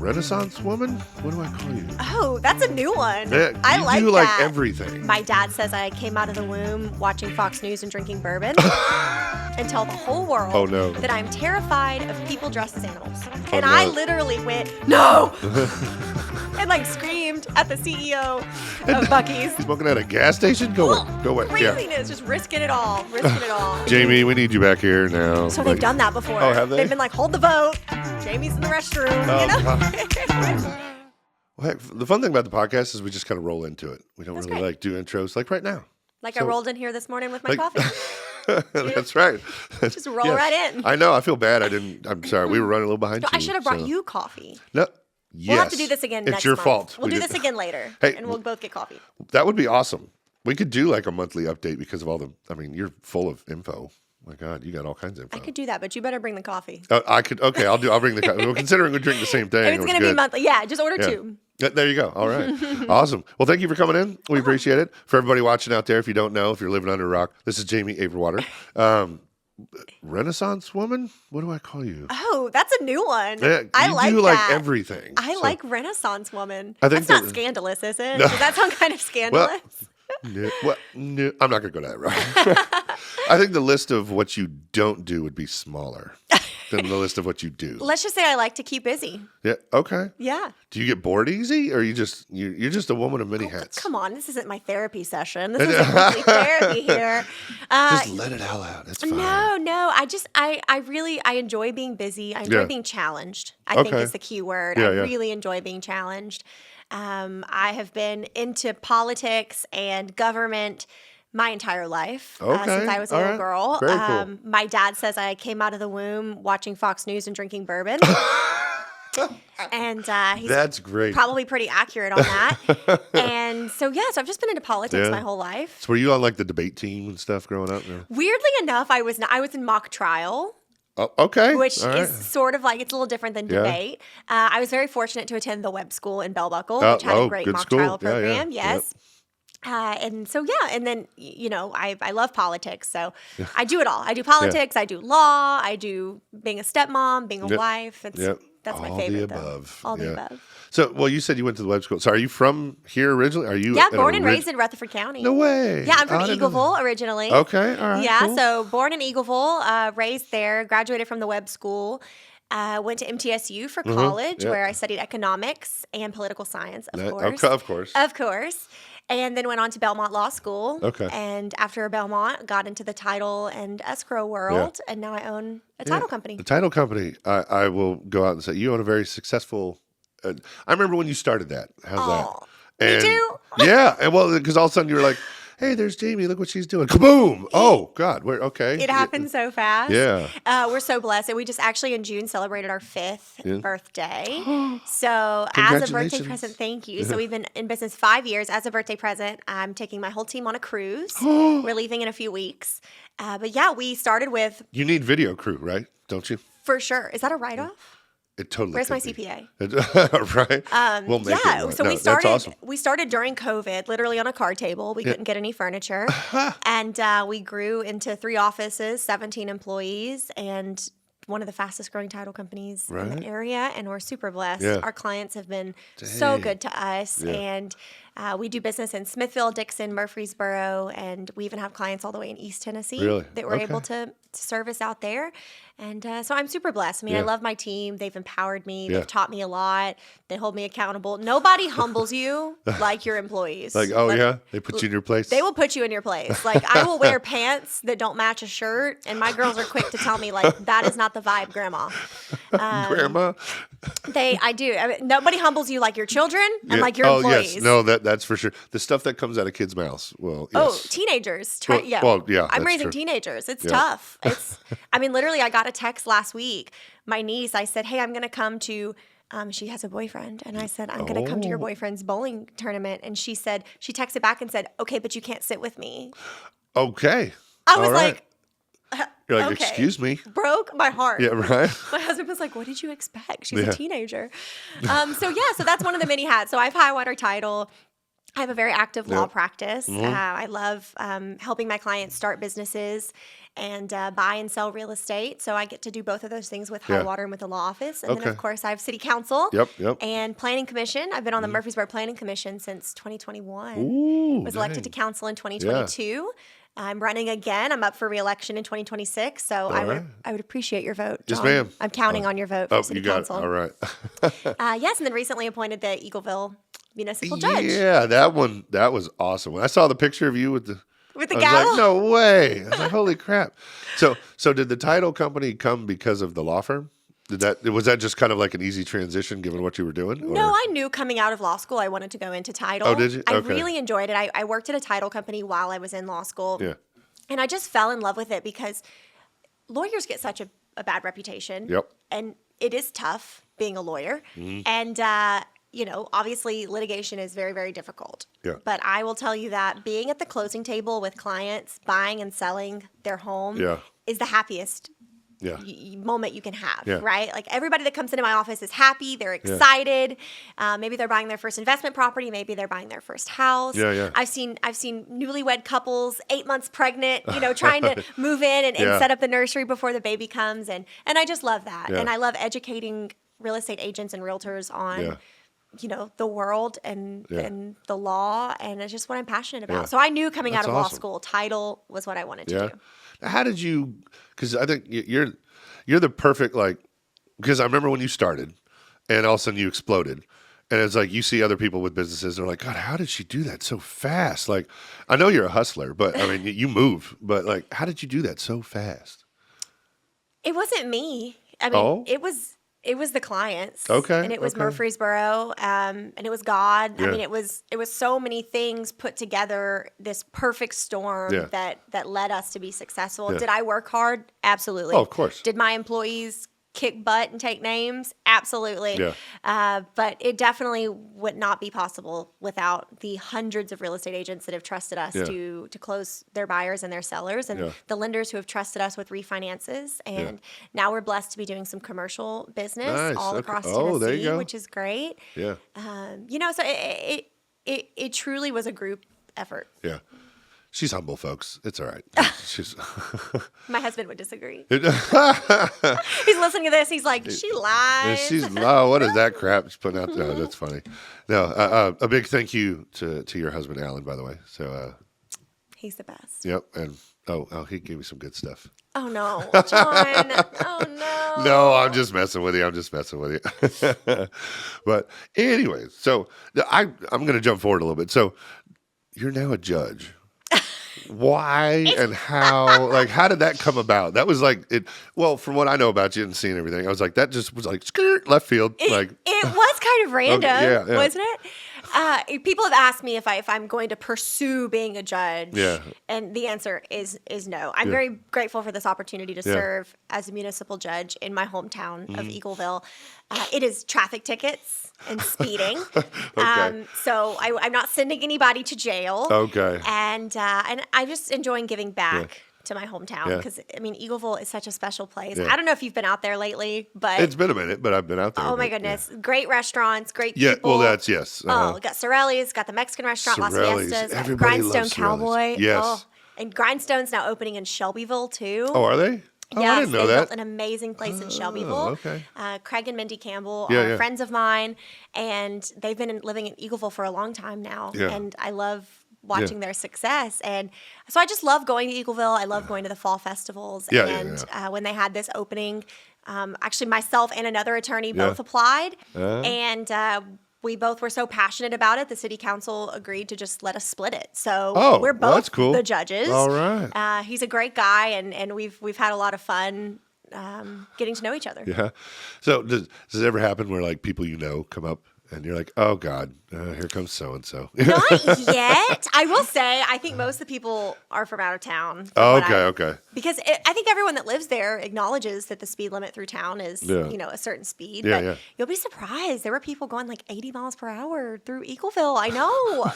Renaissance woman? What do I call you? Oh, that's a new one. Yeah, I you like do that. like everything. My dad says I came out of the womb watching Fox News and drinking bourbon and tell the whole world that I'm terrified of people dressed as animals. And I literally went, no! and like screamed at the CEO of Buc-ee's. Smoking at a gas station? Go away. Craziness, just risking it all. Jamie, we need you back here now. So they've done that before. Oh, have they? They've been like, hold the vote. Jamie's in the restroom. Well, heck, the fun thing about the podcast is we just kind of roll into it. We don't really like do intros like right now. I rolled in here this morning with my coffee. That's right. Just roll right in. I know. I feel bad. I'm sorry. We were running a little behind. I should have brought you coffee. No. We'll Yes. have to do this again next month. It's your fault. We'll do this again later, and we'll both get coffee. That would be awesome. We could do like a monthly update because of all you're full of info. My God, you got all kinds of info. I could do that, but you better bring the coffee. I could. Okay, I'll bring the coffee. Well, considering we drink the same thing. If it's going to be monthly. Yeah, just order two. There you go. All right. Awesome. Well, thank you for coming in. We appreciate it. For everybody watching out there, if you don't know, if you're living under a rock, this is Jami Averwater. Renaissance woman? What do I call you? Oh, that's a new one. Yeah, I like do that. like everything. I like Renaissance woman. I think that's not scandalous, is it? Does that sound kind of scandalous? No, I'm not going to go that route. I think the list of what you don't do would be smaller than the list of what you do. Let's just say I like to keep busy. Yeah. Okay. Yeah. Do you get bored easy, or are you're just a woman of many hats? Come on, this isn't my therapy session. This isn't monthly therapy here. Just let it all out. It's fine. No. I really enjoy being busy. I enjoy being challenged. I think is the key word. I really enjoy being challenged. I have been into politics and government my entire life since I was a little girl. Very cool. My dad says I came out of the womb watching Fox News and drinking bourbon. And he's that's great. Probably pretty accurate on that. And so I've just been into politics my whole life. So were you on like the debate team and stuff growing up? No? Weirdly enough, I was in mock trial. Oh, okay. Which is sort of like, it's a little different than debate. I was very fortunate to attend the Webb School in Bell Buckle, which had a great mock trial program. Yes. Yep. And so, and then, I love politics. So I do it all. I do politics. I do law. I do being a stepmom, being a wife. That's my favorite, All the above. So, you said you went to the Webb School. So are you from here originally? Are you? Yeah, born and raised in Rutherford County. No way. Yeah, I'm from Eagleville originally. Okay, all right. Yeah, cool. So born in Eagleville, raised there, graduated from the Webb School. Went to MTSU for college, where I studied economics and political science, of course. And then went on to Belmont Law School. Okay. And after Belmont, got into the title and escrow world, and now I own a title company. The title company. I will go out and say you own a very successful. I remember when you started that. How's that? And, me too. Yeah, and because all of a sudden you were like, "Hey, there's Jamie. Look what she's doing." Kaboom! Oh God, okay. It happened so fast. Yeah. We're so blessed. And we just actually in June celebrated our 5th birthday. So as a birthday present, thank you. So we've been in business 5 years. As a birthday present, I'm taking my whole team on a cruise. We're leaving in a few weeks. But we started with. You need video crew, right? Don't you? For sure. Is that a write-off? It totally. Where's my be. CPA? Right. We'll make it. So we started. That's awesome. We started during COVID, literally on a card table. We couldn't get any furniture, and we grew into 3 offices, 17 employees, and one of the fastest growing title companies in the area. And we're super blessed. Yeah. Our clients have been so good to us, and we do business in Smithville, Dixon, Murfreesboro, and we even have clients all the way in East Tennessee that we're able to service out there. And so I'm super blessed. I mean, I love my team. They've empowered me. They've taught me a lot. They hold me accountable. Nobody humbles you like your employees. They put you in your place? They will put you in your place. Like, I will wear pants that don't match a shirt, and my girls are quick to tell me, like, that is not the vibe, Grandma. Grandma? I do. I mean, nobody humbles you like your children and like your employees. Yes. No, that's for sure. The stuff that comes out of kids' mouths. Well, yes. Oh, teenagers. I'm raising teenagers. It's tough. Literally, I got a text last week. My niece, I said, "Hey, I'm going to come to." She has a boyfriend, and I said, "I'm going to come to your boyfriend's bowling tournament." And she texted back and said, "Okay, but you can't sit with me." Okay. I was like. You're like, excuse me. Broke my heart. Yeah, right. My husband was like, what did you expect? She's a teenager. So that's one of the many hats. So I have Hywater Title. I have a very active law practice. Mm-hmm. I love helping my clients start businesses and buy and sell real estate. So I get to do both of those things with Hywater and with the law office. And then, of course, I have city council and planning commission. I've been on the Murfreesboro Planning Commission since 2021. Ooh, was elected to council in 2022. Yeah. I'm running again. I'm up for re-election in 2026. So I would appreciate your vote, John. Yes, ma'am. I'm counting on your vote for city council. All right. Yes, and then recently appointed the Eagleville municipal judge. Yeah, that was awesome. When I saw the picture of you with the gavel, I was like, no way. I was like, holy crap. So did the title company come because of the law firm? Was that just kind of like an easy transition given what you were doing? Or? No, I knew coming out of law school I wanted to go into title. Oh, did you? Okay. I really enjoyed it. I worked at a title company while I was in law school. Yeah. And I just fell in love with it because lawyers get such a bad reputation. Yep. And it is tough being a lawyer. Mm-hmm. And, obviously litigation is very, very difficult. Yeah. But I will tell you that being at the closing table with clients, buying and selling their home is the happiest moment you can have, right? Like everybody that comes into my office is happy. They're excited. Maybe they're buying their first investment property. Maybe they're buying their first house. I've seen newlywed couples 8 months pregnant, trying to move in and set up the nursery before the baby comes. And I just love that. Yeah. And I love educating real estate agents and realtors on the world and the law. And it's just what I'm passionate about. Yeah. So I knew coming out of law school, title was what I wanted to do. How did you, because I think you're the perfect, because I remember when you started and all of a sudden you exploded. And it's like you see other people with businesses and they're like, God, how did she do that so fast? Like, I know you're a hustler, but I mean, you move. But how did you do that so fast? It wasn't me. I mean, it was the clients. Okay. And it was Murfreesboro, and it was God. Yeah. I mean, it was so many things put together, this perfect storm that led us to be successful. Yeah. Did I work hard? Absolutely. Oh, of course. Did my employees kick butt and take names? Absolutely. Yeah. But it definitely would not be possible without the hundreds of real estate agents that have trusted us to close their buyers and their sellers, and the lenders who have trusted us with refinances. And now we're blessed to be doing some commercial business all across Tennessee, which is great. Yeah. So it truly was a group effort. Yeah. She's humble, folks. It's all right. She's My husband would disagree. He's listening to this. He's like, she lies. What is that crap she's putting out there? No, that's funny. No, a big thank you to your husband, Alan, by the way. So he's the best. Yep. And he gave me some good stuff. Oh, no, John. Oh, no. No, I'm just messing with you. But anyways, so I'm going to jump forward a little bit. So you're now a judge. Why and how? How did that come about? That was well, from what I know about you and seeing everything, I was like, that just was skirt left field. It was kind of random, wasn't it? People have asked me if I'm going to pursue being a judge. Yeah. And the answer is no. I'm very grateful for this opportunity to serve as a municipal judge in my hometown of Eagleville. It is traffic tickets and speeding. So I'm not sending anybody to jail. Okay. And I'm just enjoying giving back to my hometown because, Eagleville is such a special place. Yeah. I don't know if you've been out there lately, but... It's been a minute, but I've been out there. Oh, my goodness. Yeah. Great restaurants, great people. Yeah, well, that's, yes. Oh, got Sorelli's, got the Mexican restaurant, Las Fiestas, Grindstone Cowboy. Yes. Oh, and Grindstone's now opening in Shelbyville, too. Oh, are they? Oh, yes, I didn't know they that. built an amazing place in Shelbyville. Okay. Craig and Mindy Campbell are friends of mine, and they've been living in Eagleville for a long time now. Yeah. And I love watching their success. And so I just love going to Eagleville. I love going to the fall festivals. When they had this opening, actually myself and another attorney both applied. And we both were so passionate about it, the city council agreed to just let us split it. So we're both the judges. All right. He's a great guy, and we've had a lot of fun getting to know each other. Yeah. So does it ever happen where people come up and you're like, oh God, here comes so and so? Not yet. I will say, I think most of the people are from out of town. Okay. Because I think everyone that lives there acknowledges that the speed limit through town is, a certain speed. But you'll be surprised. There were people going 80 miles per hour through Eagleville. I know.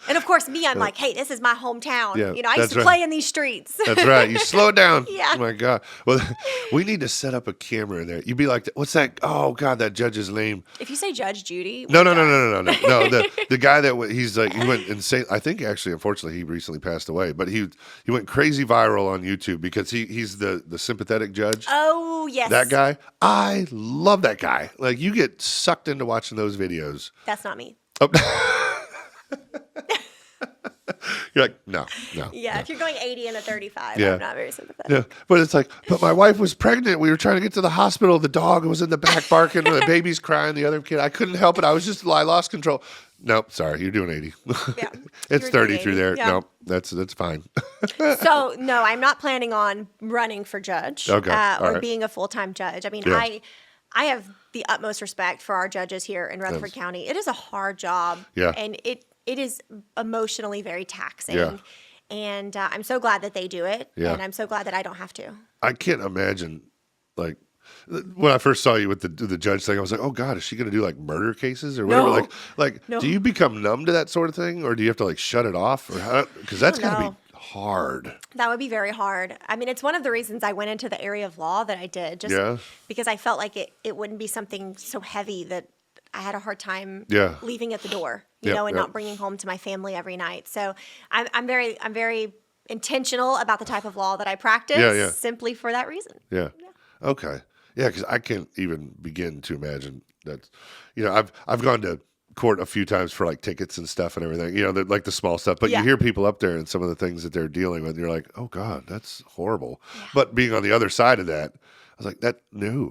And of course, me, I'm like, hey, this is my hometown. Yeah, You know, I used that's to right. play in these streets. That's right. You slow it down. Yeah. Oh my God. Well, we need to set up a camera in there. You'd be like, what's that? Oh God, that judge's name. If you say Judge Judy, No, we're no, no, done. no, no, no, no. The guy that he's like, he went insane. I think actually, unfortunately, he recently passed away. But he went crazy viral on YouTube because he's the sympathetic judge. Oh, yes. That guy, I love that guy. Like you get sucked into watching those videos. That's not me. Oh. You're like, no. Yeah, no. if you're going 80 and a 35, Yeah. I'm not very sympathetic. Yeah, but it's like, but my wife was pregnant. We were trying to get to the hospital. The dog was in the back barking. The baby's crying. The other kid, I couldn't help it. I lost control. Nope, sorry, you're doing 80. Yeah, It's you're 30 doing through 80. there. Yeah. Nope, that's fine. So, no, I'm not planning on running for judge Okay, all or right. being a full-time judge. I mean, Yeah. I have the utmost respect for our judges here in Rutherford County. It is a hard job, Yeah. and it is emotionally very taxing. Yeah. And I'm so glad that they do it, Yeah. and I'm so glad that I don't have to. I can't imagine, like, when I first saw you with the judge thing, I was like, oh God, is she going to do like murder cases or whatever? No. Like, No. do you become numb to that sort of thing, or do you have to like shut it off, or how? Because that's got to know. be hard. That would be very hard. I mean, it's one of the reasons I went into the area of law that I did, just Yeah. because I felt like it wouldn't be something so heavy that I had a hard time Yeah. leaving at the door, you Yep, know, and yep. not bringing home to my family every night. So I'm very intentional about the type of law that I practice, Yeah. simply for that reason. Yeah. Okay. Yeah, because I can't even begin to imagine that. You know, I've gone to court a few times for like tickets and stuff and everything. You know, like the small stuff. But Yeah. you hear people up there and some of the things that they're dealing with, and you're like, oh God, that's horrible. But being on the other side of that, I was like,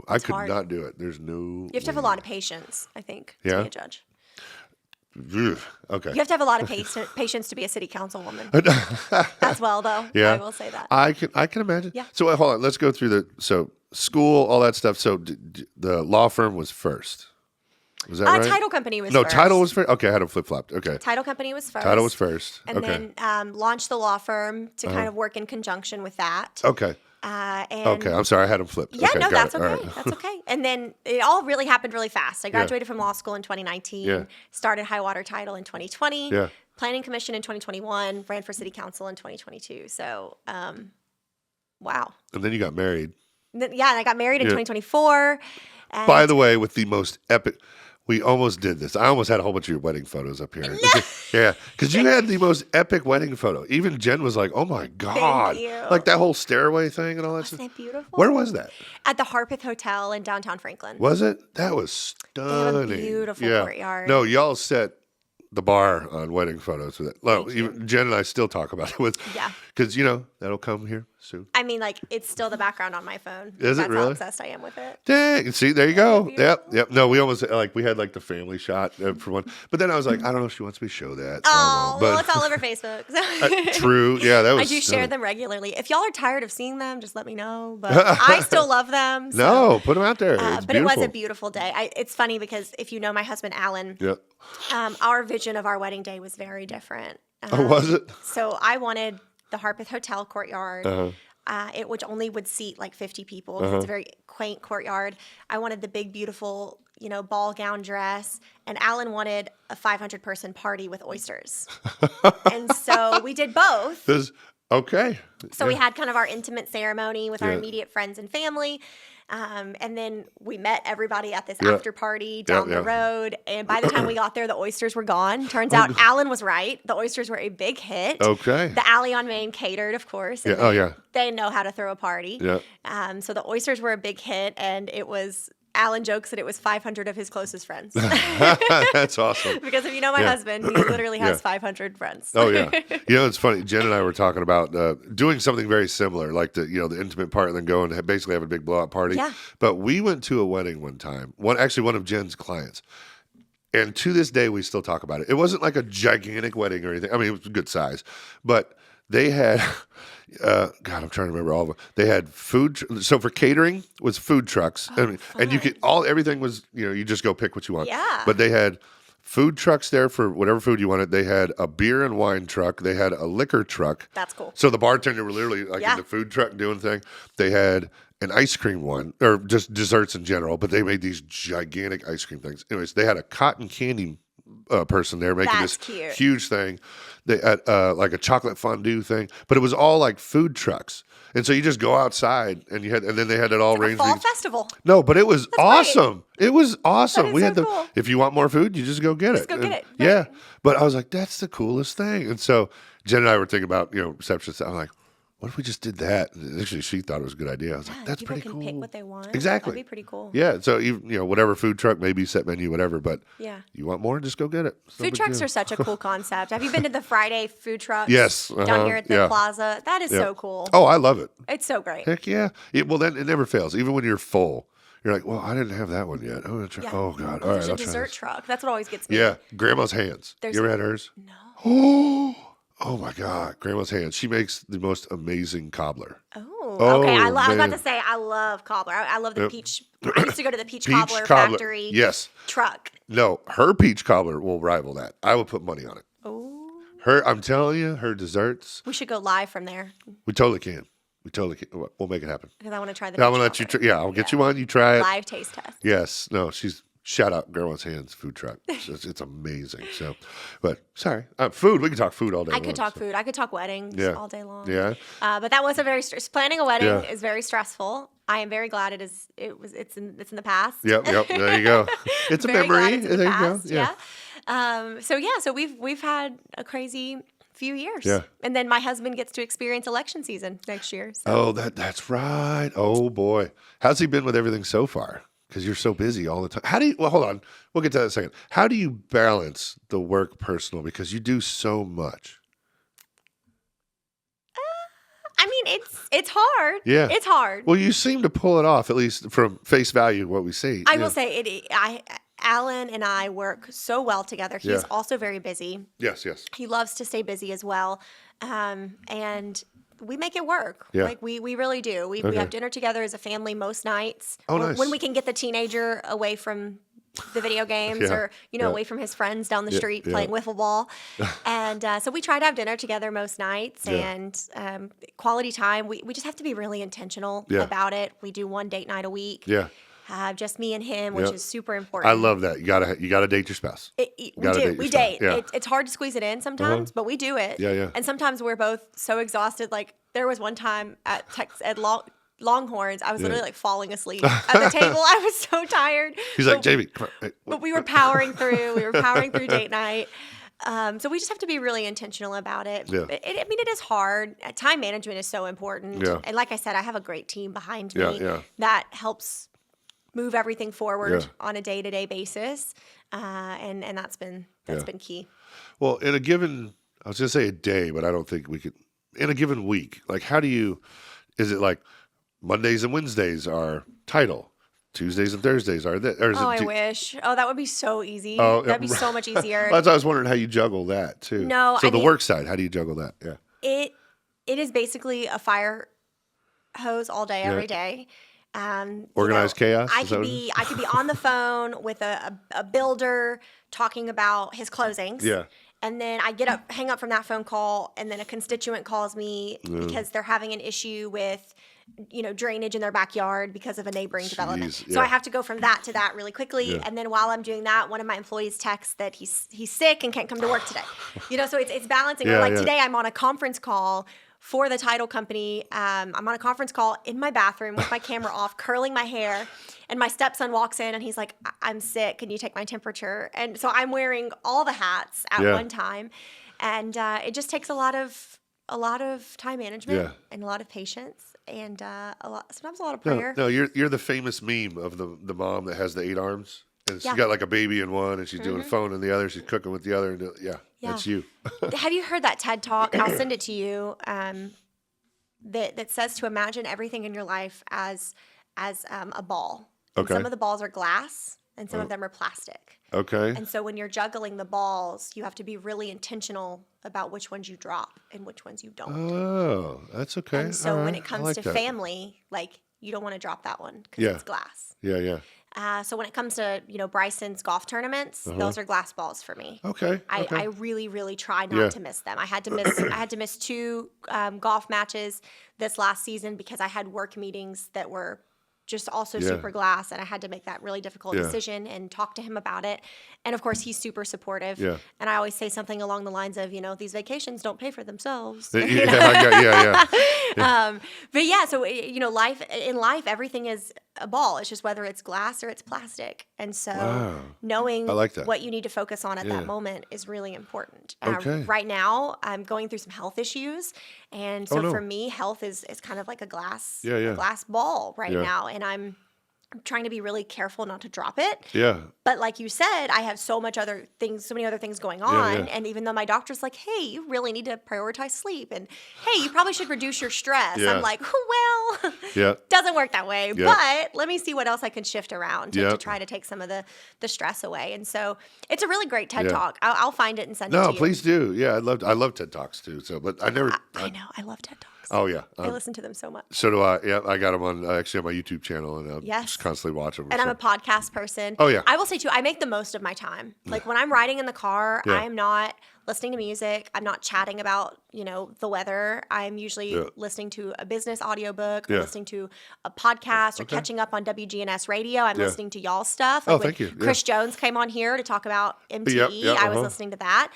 I could hard. not do it. There's no. You have to have a lot of patience, I think, to Yeah? be a judge. Okay. You have to have a lot of patience to be a city councilwoman as well, though. Yeah. I will say that. I can imagine. Yeah. So hold on. Let's go through school, all that stuff. So the law firm was first. Was that right? Title company was No, first. title was first. Okay, I had them flip flopped. Okay. Title company was first. Title was first. And Okay. then launched the law firm to kind of work in conjunction with that. Okay. And Okay. I'm sorry. I had them flipped. Yeah, okay, no, got that's it. All okay. right. That's okay. And then it all really happened really fast. I graduated from law school in 2019, Yeah. started Hywater Title in 2020, Yeah. Planning Commission in 2021, ran for city council in 2022. So, wow. And then you got married. And I got married in Yeah. 2024. And By the way, with the most epic. We almost did this. I almost had a whole bunch of your wedding photos up here. Yeah, because you had the most epic wedding photo. Even Jen was like, "Oh my God!" you. Like that whole stairway thing and all that Wasn't stuff. that beautiful? Where was that? At the Harpeth Hotel in downtown Franklin. Was it? That was stunning. beautiful courtyard. No, y'all set the bar on wedding photos with it. Well, even Jen and I still talk about it with. Yeah. Because that'll come here soon. I mean, like, it's still the background on my phone. Is it That's how really? obsessed I am with it. Dang! See, there you go. beautiful? Yep. No, we almost we had like the family shot for one, but then I was like, I don't know if she wants me to show that. So I Oh, won't. well, it's all over Facebook. So. True. Yeah, that was. I do share stunning. them regularly. If y'all are tired of seeing them, just let me know. But I still love them. So. No, put them out there. It's But beautiful. it was a beautiful day. It's funny because if you know my husband, Alan, Yep. our vision of our wedding day was very different. Oh, was it? So I wanted the Harpeth Hotel courtyard. Uh-huh. It which only would seat like 50 people. 'Cause It's a very quaint courtyard. I wanted the big, beautiful, ball gown dress. And Alan wanted a 500-person party with oysters. And so we did both. Okay. So we had kind of our intimate ceremony with our Yeah. immediate friends and family. And then we met everybody at this Yeah. after party down Yeah. the road. And by the time we got there, the oysters were gone. Turns out Alan was right. The oysters were a big hit. Okay. The Alley on Main catered, of course. and Yeah. Oh, yeah. They know how to throw a party. Yeah. So the oysters were a big hit. And it was, Alan jokes that it was 500 of his closest friends. That's awesome. Because if you know my Yeah. husband, he literally has Yeah. 500 friends. Oh yeah. It's funny. Jen and I were talking about doing something very similar, like the intimate part, and then go and basically have a big blowout party. Yeah. But we went to a wedding one time. One of Jen's clients, and to this day we still talk about it. It wasn't like a gigantic wedding or anything. I mean, it was a good size, but they had. God, I'm trying to remember all of them. They had food. So for catering was food trucks, and you could everything was you just go pick what you want. Yeah. But they had food trucks there for whatever food you wanted. They had a beer and wine truck. They had a liquor truck. That's cool. So the bartender were literally like in the food truck doing thing. They had an ice cream one, or just desserts in general, but they made these gigantic ice cream things. Anyways, they had a cotton candy person there making That's this cute. huge thing, they at like a chocolate fondue thing, but it was all like food trucks. And so you just go outside and then they had it all Like a ranged. fall festival. No, but it was That's great. awesome. It was awesome. is We so had cool. if you want more food, you just go get it. go get it. Yeah. Right. But I was like, that's the coolest thing. And so Jen and I were thinking about, reception stuff. I'm like, what if we just did that? And actually, she thought it was a good idea. I was like, that's people pretty can cool. pick what they want. Exactly. That'd be pretty cool. Yeah. So, whatever food truck, maybe set menu, whatever. But Yeah. you want more, just go get it. Food trucks are such a cool concept. Have you been to the Friday food trucks? Yes. Down here at the yeah. plaza? That is so cool. Oh, I love it. It's so great. Heck yeah. Well, then it never fails. Even when you're full, you're like, well, I didn't have that one yet. I'm gonna try. Yeah. Oh, God. All right. There's a I'll try dessert this. truck. That's what always gets me. Yeah. Grandma's hands. There's- You ever had hers? No. Oh, my God. Grandma's hands. She makes the most amazing cobbler. Oh, okay. I was about man. to say I love cobbler. I love the peach. I used to go to the peach, Peach cobbler, cobbler. factory. Yes. Truck. No, her peach cobbler will rival that. I would put money on it. Oh. I'm telling you, her desserts, We should go live from there we totally can. We totally can. We'll make it happen. because I want to try the. I'm peach gonna let you. cobbler. I'll get you one. You try it. Live taste test. Yes. No. Shout out Grandma's Hands food truck. It's amazing. So, but sorry, food. We can talk food all day. I could talk food. I could talk weddings all day long. Yeah. But that was a very planning a wedding Yeah. is very stressful. I am very glad it's in the past. Yep. There you go. It's a Very glad memory. it's in the There past, you go. yeah. So we've had a crazy few years. Yeah. And then my husband gets to experience election season next year. So. Oh, that's right. Oh boy, how's he been with everything so far? Because you're so busy all the time. How do you? Well, hold on. We'll get to that in a second. How do you balance the work personal? Because you do so much. I mean, it's hard. Yeah. It's hard. Well, you seem to pull it off, at least from face value, what we see. I will say Alan and I work so well together. He's Yeah. also very busy. Yes. He loves to stay busy as well. And we make it work. Yeah. Like we really do. We have dinner together as a family most nights. Oh, When- nice. When we can get the teenager away from the video games Yeah. or, Yeah. away from his friends down the street Yeah. playing wiffle ball. And so we try to have dinner together most nights Yeah. and quality time. We just have to be really intentional Yeah. about it. We do one date night a week. Yeah. Just me and him, which Yeah. is super important. I love that. You gotta date your spouse. We gotta do. date We your spouse. date. Yeah. It's hard to squeeze it in sometimes, but we do it. Yeah, yeah. And sometimes we're both so exhausted. Like there was one time at Longhorns, I was literally like falling asleep at the table. I was so tired. He's like, Jamie, come on. Hey, But we were powering through. We were powering through date night. So we just have to be really intentional about it. Yeah. It is hard. Time management is so important. Yeah. And like I said, I have a great team behind me Yeah. that helps move everything forward Yeah. on a day-to-day basis. And that's been key. Well, in a given, I was going to say a day, but I don't think we could, in a given week, like is it like Mondays and Wednesdays are title, Tuesdays and Thursdays are that? Or is I wish. Oh, that would be so easy. Oh, That'd be so much easier. I was wondering how you juggle that too. No, So I the mean- work side, how do you juggle that? Yeah. It is basically a fire hose all day, every day. Organized chaos? I Is that could what it be on the phone with a builder talking about his closings. Yeah. And then I hang up from that phone call, and then a constituent calls me because they're having an issue with, drainage in their backyard because of a neighboring development. Jeez, So yeah. I have to go from that to that really quickly. Yeah. And then while I'm doing that, one of my employees texts that he's sick and can't come to work today. So it's balancing. Yeah, Or like yeah. today, I'm on a conference call for the title company. I'm on a conference call in my bathroom with my camera off, curling my hair. And my stepson walks in and he's like, I'm sick. Can you take my temperature? And so I'm wearing all the hats at Yeah. one time. And it just takes a lot of time management Yeah. and a lot of patience and sometimes a lot of No, prayer. no, you're the famous meme of the mom that has the 8 arms. And she's Yeah. got like a baby in one and she's doing a phone in the other. She's cooking with the other. And Yeah. that's you. Have you heard that TED Talk? And I'll send it to you. That says to imagine everything in your life as a ball. And Okay. some of the balls are glass and some of them are plastic. Okay. And so when you're juggling the balls, you have to be really intentional about which ones you drop and which ones you don't. Oh, that's okay. And so All when right. it I comes like to that. family, like you don't want to drop that one because Yeah. it's glass. Yeah, yeah. So when it comes to Bryson's golf tournaments, those are glass balls for me. Okay. I really, really try not Yeah. to miss them. I had to miss 2 golf matches this last season because I had work meetings that were just also Yeah. super glass, and I had to make that really difficult Yeah. decision and talk to him about it. And of course, he's super supportive. Yeah. And I always say something along the lines of, these vacations don't pay for themselves. Yeah. But yeah, so life, everything is a ball. It's just whether it's glass or it's plastic. And so Wow. knowing I like that. what you need to focus on at Yeah. that moment is really important. Okay. Right now, I'm going through some health issues, and so no. for me, health is kind of like a glass, Yeah, yeah. a glass ball right Yeah. now, and I'm trying to be really careful not to drop it. Yeah. But like you said, I have so many other things going on. Yeah. And even though my doctor's like, hey, you really need to prioritize sleep. And hey, you probably should reduce your stress. Yeah. I'm like, well, Yeah. doesn't work that way. Yeah. But let me see what else I can shift around to Yep. try to take some of the stress away. And so it's a really great TED Yeah. Talk. I'll find it and send it to No, you. please do. Yeah, I love TED Talks too. So, but I never. I know. I love TED Talks. Oh yeah. I listen to them so much. So do I. Yeah, I got them on actually on my YouTube channel, and I Yes. just constantly watch them. And I'm a podcast person. Oh, yeah. I will say too, I make the most of my time. Like when I'm riding in the car, Yeah. I'm not listening to music. I'm not chatting about, the weather. I'm usually Yeah. listening to a business audiobook, Yeah. listening to a podcast, or Okay. catching up on WGNS radio. I'm Yeah. listening to y'all's stuff. Oh, Like when thank you. Yeah. Chris Jones came on here to talk about MTV. Yep, I was uh-huh. listening to that.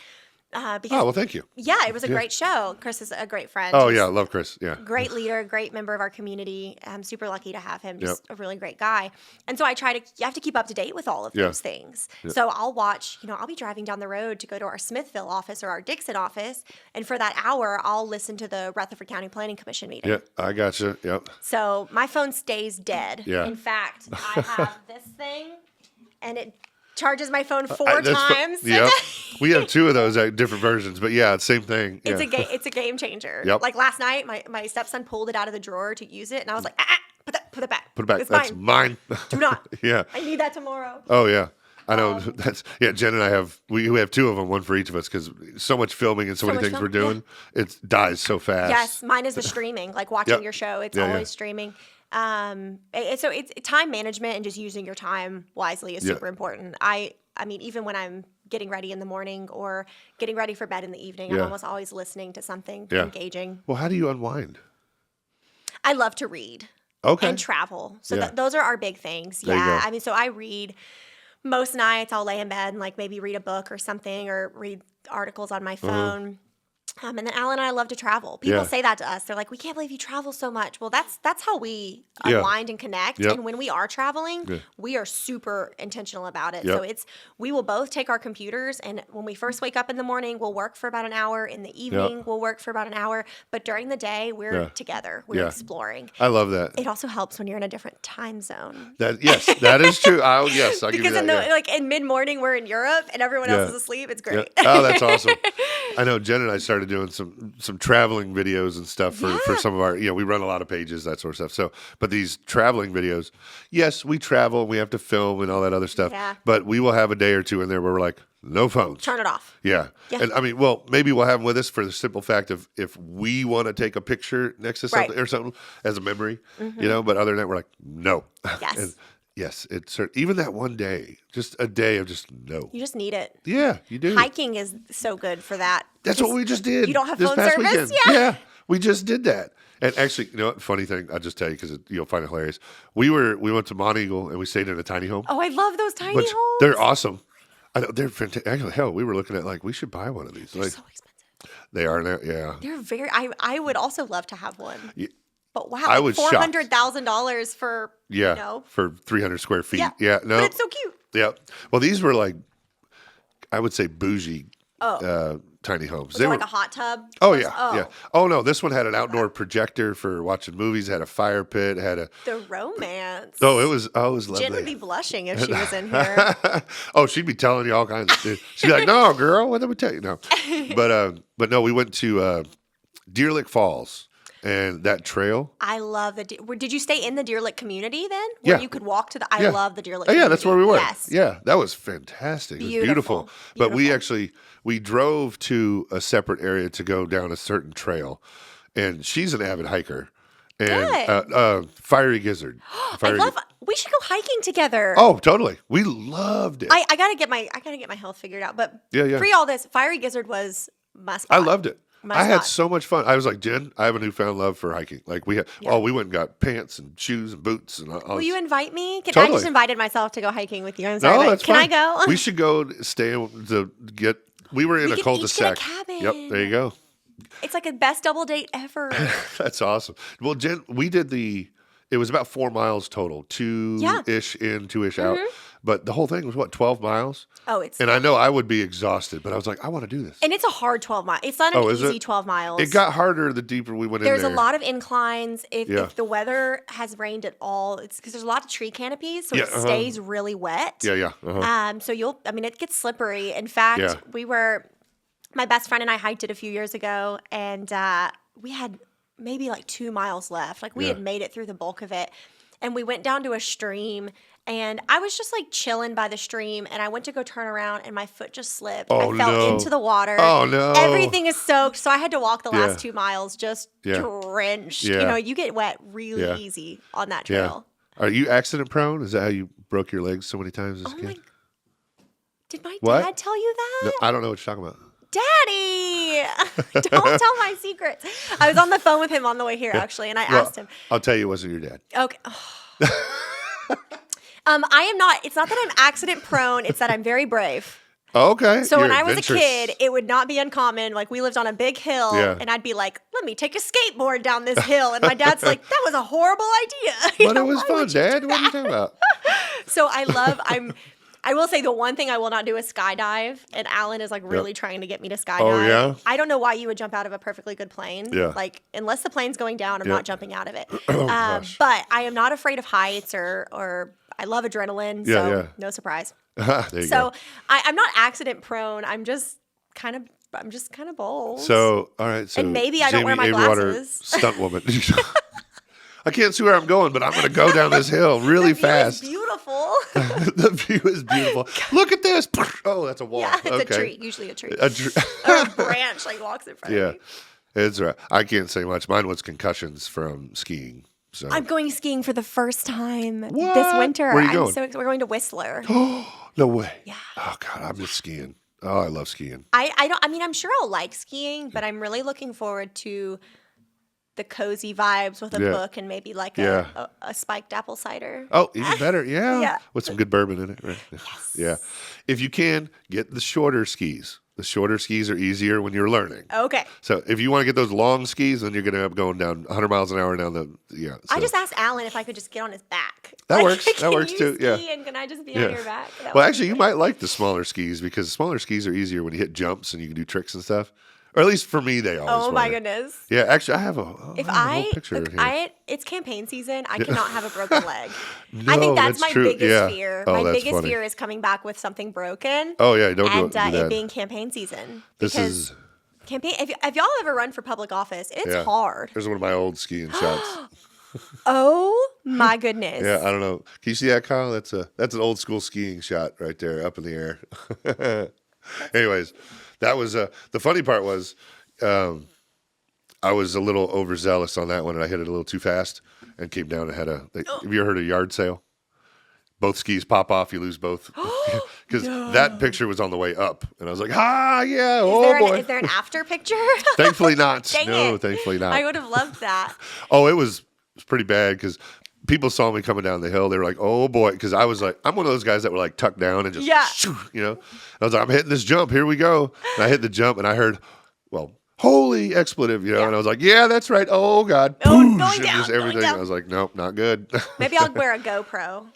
Because Oh well, thank you. yeah, it was a Yeah. great show. Chris is a great friend. Oh He's yeah, I love Chris. Yeah. great leader, great member of our community. I'm super lucky to have him. Yep. Just a really great guy. And so you have to keep up to date with all of Yeah. those things. So I'll watch, I'll be driving down the road to go to our Smithville office or our Dixon office. And for that hour, I'll listen to the Rutherford County Planning Commission meeting. Yeah, I got you. Yep. So my phone stays dead. Yeah. In fact, I have this thing and it charges my phone four That's times. Yep. We have two of those different versions, but yeah, same thing. Yeah. It's a game changer. Yep. Like last night, my stepson pulled it out of the drawer to use it, and I was like, put it back. Put it back. It's That's mine. mine. Do not. Yeah. I need that tomorrow. Oh yeah. I know that's Jen and I have we have two of them, one for each of us, because so much filming and so many much things we're film, doing, it dies so fast. Yes, mine is the streaming. Like watching Yep. your show, it's Yeah, yeah. always streaming. So it's time management and just using your time wisely is Yeah. super important. I mean, even when I'm getting ready in the morning or getting ready for bed in the evening, I'm Yeah. almost always listening to something Yeah. engaging. Well, how do you unwind? I love to read. Okay. And travel. So Yeah. those are our big things. There you Yeah. go. I mean, so I read most nights. I'll lay in bed and like maybe read a book or something or read articles on my phone. And then Alan and I love to travel. People Yeah. say that to us. They're like, we can't believe you travel so much. Well, that's how we Yeah. unwind and connect. Yep. And when we are traveling, Yeah. we are super intentional about it. Yep. So we will both take our computers, and when we first wake up in the morning, we'll work for about an hour. In the evening, we'll work for about an hour. But during the day, we're Yeah. together. We're Yeah. exploring. I love that. It also helps when you're in a different time zone. Yes, that is true. I'll give you Because that. in mid morning we're in Europe and everyone else is asleep. It's Yeah. great. Oh, that's awesome. I know Jen and I started doing some traveling videos and stuff for some of our, we run a lot of pages, that sort of stuff. So, but these traveling videos, yes, we travel, we have to film and all that other stuff, Yeah. but we will have a day or two in there where we're like, no phones. Turn it off. Yeah. Yeah. And I mean, well, maybe we'll have them with us for the simple fact of if we want to take a picture next to something Right. or something as a memory, but other than that, we're like, no. Yes. And yes, even that one day, just a day of just no. You just need it. Yeah, you do. Hiking is so good for that. That's what we just did. You don't have this phone past service? weekend. Yeah. We just did that. And actually, what, funny thing, I'll just tell you because you'll find it hilarious. We went to Mont Eagle and we stayed in a tiny home. Oh, I love those tiny which homes. they're awesome. I know they're fantastic. Actually, hell, we were looking at we should buy one of these. They're Like so expensive. they are now. Yeah. They're very. I would also love to have one. Yeah. But wow, I was shocked. $400,000 for Yeah. For 300 square feet. Yeah. Yeah. No. But it's so cute. Yeah. Well, these were I would say bougie tiny homes. Was it like a hot tub? Oh yeah, yeah. Oh no, this one had an outdoor projector for watching movies. Had a fire pit. Had a The romance. it was lovely. Jen would be blushing if she was in here. Oh, she'd be telling you all kinds of shit. She'd be like, "No, girl, what did we tell you?" No, but no, we went to Deer Lick Falls and that trail. I love the. Did you stay in the Deer Lick community then? Where Yeah. you could walk to the. I Yeah. love the Deer Lick. Oh yeah, that's where we were. Yes. Yeah, that was fantastic. It was beautiful. But we actually drove to a separate area to go down a certain trail, and she's an avid hiker. And Fiery Gizzard. We should go hiking together. Oh, totally. We loved it. I gotta get my health figured out. But Yeah. pre all this, Fiery Gizzard was must. I loved it. I had so much fun. I was like, Jen, I have a newfound love for hiking. Like we went and got pants and shoes and boots and all. Will you invite me? I Totally. just invited myself to go hiking with you. I'm sorry, No, but that's can fine. I go? We should go to get. We were in a cul-de-sac. Each get a cabin. Yep, there you go. It's like a best double date ever. That's awesome. Well, Jen, we did it was about 4 miles total, 2-ish in, 2-ish out. But the whole thing was what, 12 miles? Oh, and I know I would be exhausted, but I was like, I want to do this. And it's a hard 12 miles. It's not an easy 12 miles. It got harder the deeper we went in There's there. a lot of inclines. If the weather has rained at all, it's because there's a lot of tree canopies, so it stays really wet. Yeah. So it gets slippery. In fact, my best friend and I hiked it a few years ago, and we had maybe like 2 miles left. Like we had made it through the bulk of it. And we went down to a stream, and I was just like chilling by the stream, and I went to go turn around, and my foot just slipped. I fell into the water. Oh, no. Everything is soaked, so I had to walk the last 2 miles just drenched. Yeah. You know, you get wet really easy on that trail. Yeah. Are you accident prone? Is that how you broke your legs so many times as a kid? Did my dad tell you that? No, I don't know what you're talking about. Daddy, don't tell my secrets. I was on the phone with him on the way here, actually, and I asked him. I'll tell you, it wasn't your dad. Okay. I am not. It's not that I'm accident prone. It's that I'm very brave. Okay. So when I was a kid, it would not be uncommon. Like we lived on a big hill, and I'd be like, "Let me take a skateboard down this hill," and my dad's like, "That was a horrible idea." But it was fun, Dad. What are you talking about? So I will say the one thing I will not do is skydive, and Alan is like really trying to get me to skydive. Oh, yeah? I don't know why you would jump out of a perfectly good plane. Yeah. Like unless the plane's going down, I'm not jumping out of it. But I am not afraid of heights or I love adrenaline, so no surprise. There you So go. I'm not accident prone. I'm just kind of bold. So all right. So and maybe I don't wear my Jami Averwater, glasses. stunt woman. I can't see where I'm going, but I'm going to go down this hill really fast. The view is beautiful. The view is beautiful. Look at this. Oh, that's a wall. Yeah, it's okay. a tree. Usually a tree. Or a branch like walks in front of me. It's right. I can't say much. Mine was concussions from skiing. So I'm going skiing for the first time this What? winter. Where are you going? We're going to Whistler. No way. Yeah. Oh God, I miss skiing. Oh, I love skiing. I'm sure I'll like skiing, but I'm really looking forward to the cozy vibes with a book and maybe like a spiked apple cider. Oh, even better. Yeah. Yeah. With some good bourbon in it. Right? Yes. Yeah. If you can, get the shorter skis. The shorter skis are easier when you're learning. Okay. So if you want to get those long skis, then you're going to end up going down 100 miles an hour down the, So. I just asked Alan if I could just get on his back. That works. That Can works you too. ski Yeah. And can I just be on your back? Well, actually, you might like the smaller skis because smaller skis are easier when you hit jumps and you can do tricks and stuff. Or at least for me, they always Oh my were. goodness. Yeah, actually, I have a whole picture here. It's campaign season. I cannot have a broken leg. No, I think that's my true. biggest fear. Oh, My that's biggest funny. fear is coming back with something broken. Oh yeah, don't and do that. it being campaign season. This Because is campaign. If y'all ever run for public office, it's hard. Here's one of my old skiing shots. Oh my goodness. Yeah, I don't know. Can you see that, Kyle? That's an old school skiing shot right there, up in the air. Anyways, that was the funny part was. I was a little overzealous on that one, and I hit it a little too fast and came down and had have you ever heard of yard sale? Both skis pop off, you lose both. Because that picture was on the way up, and I was like, yeah, boy. Is there an after picture? Thankfully not. Thankfully not. I would have loved that. Oh, it was pretty bad because people saw me coming down the hill. They were like, oh boy. Because I was like, I'm one of those guys that were like tucked down and just, shoo, I was like, I'm hitting this jump. Here we go. And I hit the jump and I heard, holy expletive, and I was like, yeah, that's right. Oh God. Going Boosh, down, just everything. going down. I was like, nope, not good. Maybe I'll wear a GoPro.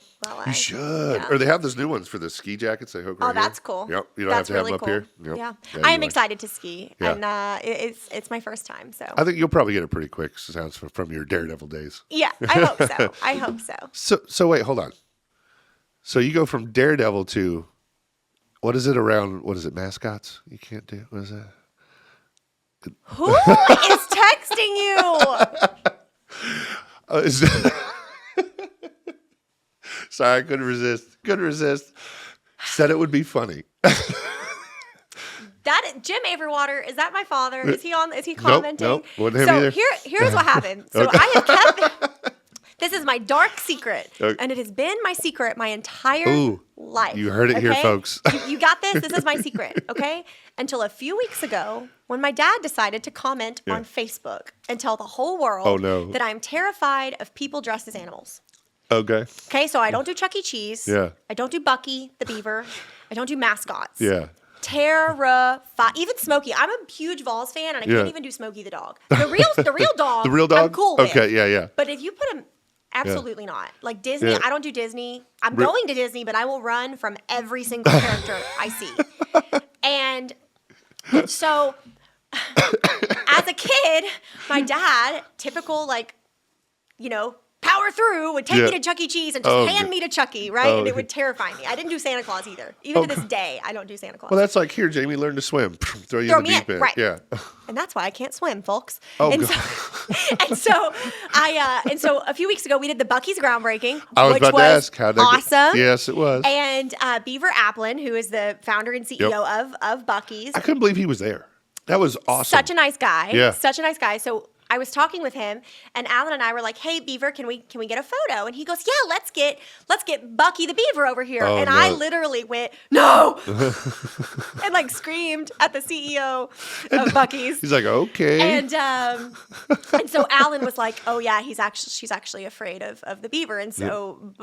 You should. Yeah. Or they have those new ones for the ski jackets. They hook right that's here. cool. Yep. You don't That's have to really have them cool. up here. Yep. Yeah. I am excited to ski. Yeah. And it's my first time. So I think you'll probably get it pretty quick. Sounds from your Daredevil days. yeah, I hope so. So wait, hold on. So you go from Daredevil to what is it, mascots? You can't do. What is that? Who is texting you? Sorry, I couldn't resist. Said it would be funny. Jami Averwater, is that my father? Is he commenting? Nope, wasn't him either. Here's what happened. So I have kept This is my dark secret. Okay. And it has been my secret my entire life. You heard it here, folks. You got this? This is my secret, okay? Until a few weeks ago when my dad decided to comment on Facebook and tell the whole world that I'm terrified of people dressed as animals. Okay. Okay, so I don't do Chuck E. Cheese. Yeah. I don't do Bucky the Beaver. I don't do mascots. Yeah. Terrified. Even Smokey. I'm a huge Vols fan, and I can't even do Smokey the dog. The real dog. The real dog? I'm cool with. Okay, yeah. But if you put him, absolutely not. Like Disney, I don't do Disney. I'm going to Disney, but I will run from every single character I see. And so, as a kid, my dad, typical power through, would take me to Chuck E. Cheese and just hand me to Chucky, right? And it would terrify me. I didn't do Santa Claus either. Even to this day, I don't do Santa Claus. Well, that's like, here, Jamie, learn to swim. Throw you in the deep end. Right. Yeah. And that's why I can't swim, folks. Oh, and God. so a few weeks ago, we did the Buc-ee's groundbreaking, I was which about was to ask how that awesome. Yes, it was. And Beaver Applin, who is the founder and CEO of Buc-ee's. I couldn't believe he was there. That was awesome. Such a nice guy. Yeah. Such a nice guy. So I was talking with him, and Alan and I were like, "Hey, Beaver, can we get a photo?" And he goes, "Yeah, let's get Bucky the Beaver over here." Oh, and no. I literally went, "No!" and like screamed at the CEO of Bucky's. He's like, "Okay." And so Alan was like, "Oh yeah, she's actually afraid of the beaver." And so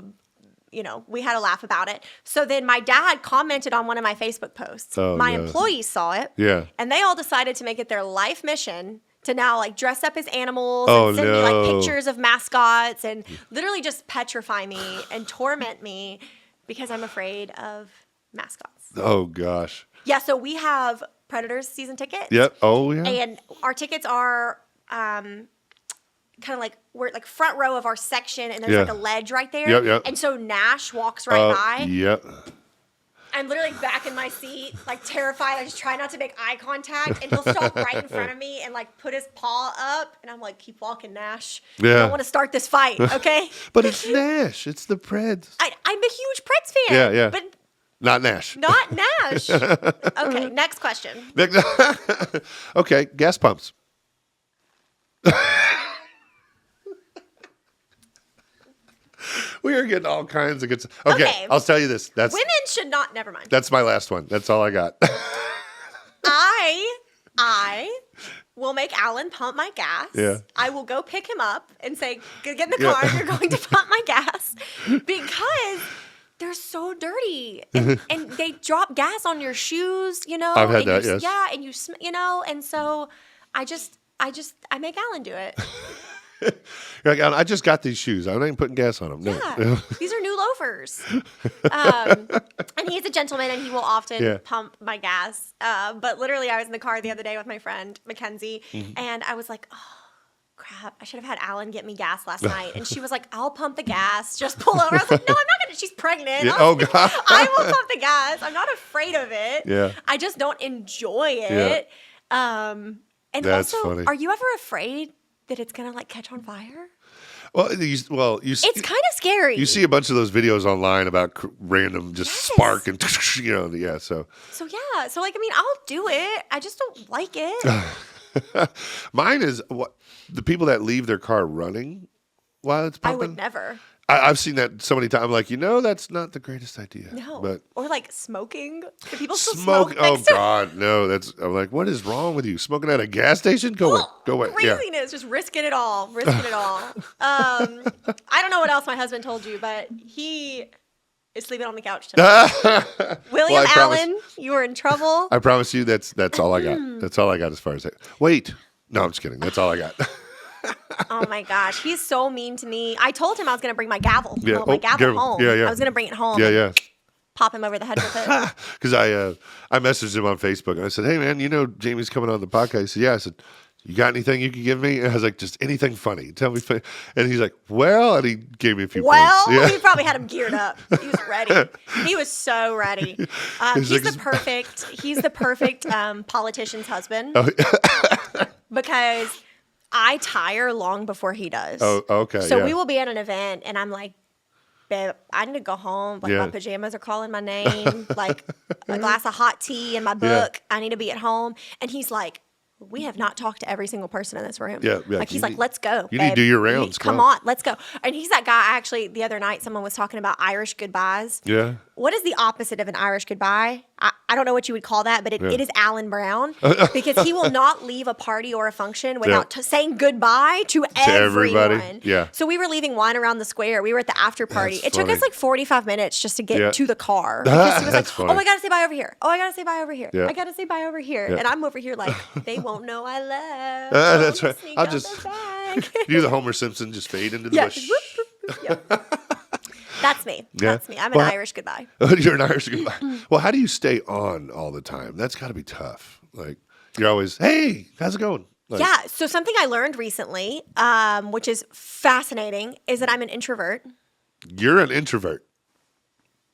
we had a laugh about it. So then my dad commented on one of my Facebook posts. My employees saw it. Yeah. And they all decided to make it their life mission to now like dress up as animals and send me like pictures of mascots and literally just petrify me and torment me because I'm afraid of mascots. Oh gosh. Yeah, so we have Predators season tickets. Yep. Oh yeah. And our tickets are kind of like we're like front row of our section, and there's like a ledge right there. Yep. And so Nash walks right by. Yep. I'm literally back in my seat, like terrified. I just try not to make eye contact, and he'll stop right in front of me and like put his paw up, and I'm like, "Keep walking, Nash. Yeah. I don't want to start this fight, okay?" But it's Nash. It's the Preds. I'm a huge Preds fan. Yeah. But not Nash. not Nash. Okay, next question. Okay, gas pumps. We are getting all kinds of good stuff. Okay, I'll tell you this. Women should not. Never mind. That's my last one. That's all I got. I will make Alan pump my gas. Yeah. I will go pick him up and say, "Get in the car. You're going to pump my gas," because they're so dirty and they drop gas on your shoes. I've had that. Yes. Yeah, and and so I make Alan do it. You're like, I just got these shoes. I'm not even putting gas on them. No. Yeah, these are new loafers. And he's a gentleman, and he will often pump my gas. But literally, I was in the car the other day with my friend, Mackenzie, and I was like, oh, crap, I should have had Alan get me gas last night. And she was like, "I'll pump the gas. Just pull over." I was like, "No, I'm not going to. She's pregnant. Yeah. Oh, God. I will pump the gas. I'm not afraid of it. Yeah. I just don't enjoy it." And that's also, funny. are you ever afraid that it's going to like catch on fire? Well, it's kind of scary. You see a bunch of those videos online about random just spark and So yeah. So like, I mean, I'll do it. I just don't like it. Mine is the people that leave their car running while it's pumping. I would never. I've seen that so many times. I'm like, that's not the greatest idea. No. But or like smoking. Do people still smoke? Oh God, no. I'm like, what is wrong with you? Smoking at a gas station? Go away. Craziness. Yeah. Just risking it all. I don't know what else my husband told you, but he is sleeping on the couch tonight. William Allen, you are in trouble. I promise you that's all I got. That's all I got as far as that. Wait. No, I'm just kidding. That's all I got. Oh my gosh, he's so mean to me. I told him I was going to bring my gavel. Yeah. My gavel home. Yeah. I was going to bring it home. Yeah. Pop him over the head with it. Because I messaged him on Facebook and I said, "Hey man, Jamie's coming on the podcast." He said, "Yeah." I said, "You got anything you can give me?" And I was like, "Just anything funny. Tell me." And he's like, "Well," and he gave me a few points. Yeah. He probably had him geared up. He was ready. He was so ready. He's the perfect politician's husband. Because I tire long before he does. Oh, okay. So we will be at an event, and I'm like, "Babe, I need to go home. Like my pajamas are calling my name. Like a glass of hot tea and my book. I need to be at home." And he's like, we have not talked to every single person in this room. Yeah. Like he's like, let's go. You need to do your rounds. Come on, let's go. And he's that guy. Actually, the other night, someone was talking about Irish goodbyes. Yeah. What is the opposite of an Irish goodbye? I don't know what you would call that, but it is Alan Brown, because he will not leave a party or a function without saying goodbye to everybody. Everybody. Yeah. So we were leaving wine around the square. We were at the after party. That's it took funny. us like 45 minutes just to get to the car. Because he was like, funny. oh, I got to say bye over here. Oh, I got to say bye over here. Yeah. I got to say bye over here. Yeah. And I'm over here like, they won't know I left. That's right. I'll just do the Homer Simpson, just fade into the bush. That's me. Yeah. That's me. I'm an Irish goodbye. You're an Irish goodbye. Well, how do you stay on all the time? That's got to be tough. Like, you're always, hey, how's it going? Like, Yeah. So something I learned recently, which is fascinating, is that I'm an introvert. You're an introvert.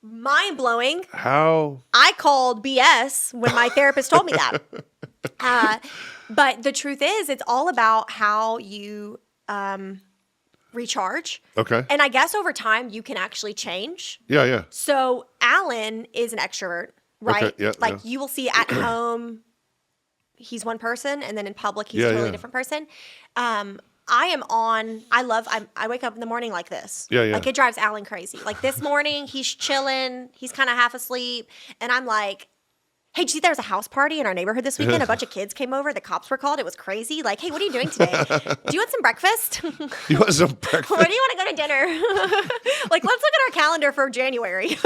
Mind blowing. How? I called BS when my therapist told me that. But the truth is, it's all about how you recharge. Okay. And I guess over time you can actually change. Yeah. So Alan is an extrovert, right? Okay, yeah, like you will see at home, he's one person, and then in public he's a totally different person. I wake up in the morning like this. Yeah. Like it drives Alan crazy. Like this morning he's chilling, he's kind of half asleep, and I'm like, hey, did you see there was a house party in our neighborhood this weekend? A bunch of kids came over. The cops were called. It was crazy. Like, hey, what are you doing today? Do you want some breakfast? You want some breakfast? Where do you want to go to dinner? Like, let's look at our calendar for January.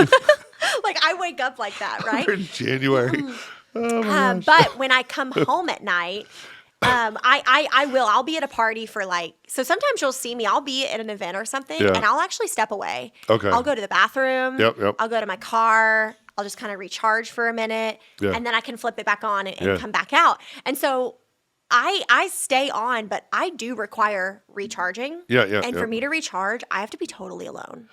Like, I wake up like that, right? In January. Oh my gosh. But when I come home at night, I'll be at a party for so sometimes you'll see me, I'll be at an event or something, and I'll actually step away. Okay. I'll go to the bathroom. Yep. I'll go to my car. I'll just kind of recharge for a minute, and then I can flip it back on and come back out. And so I stay on, but I do require recharging. Yeah. And for me to recharge, I have to be totally alone.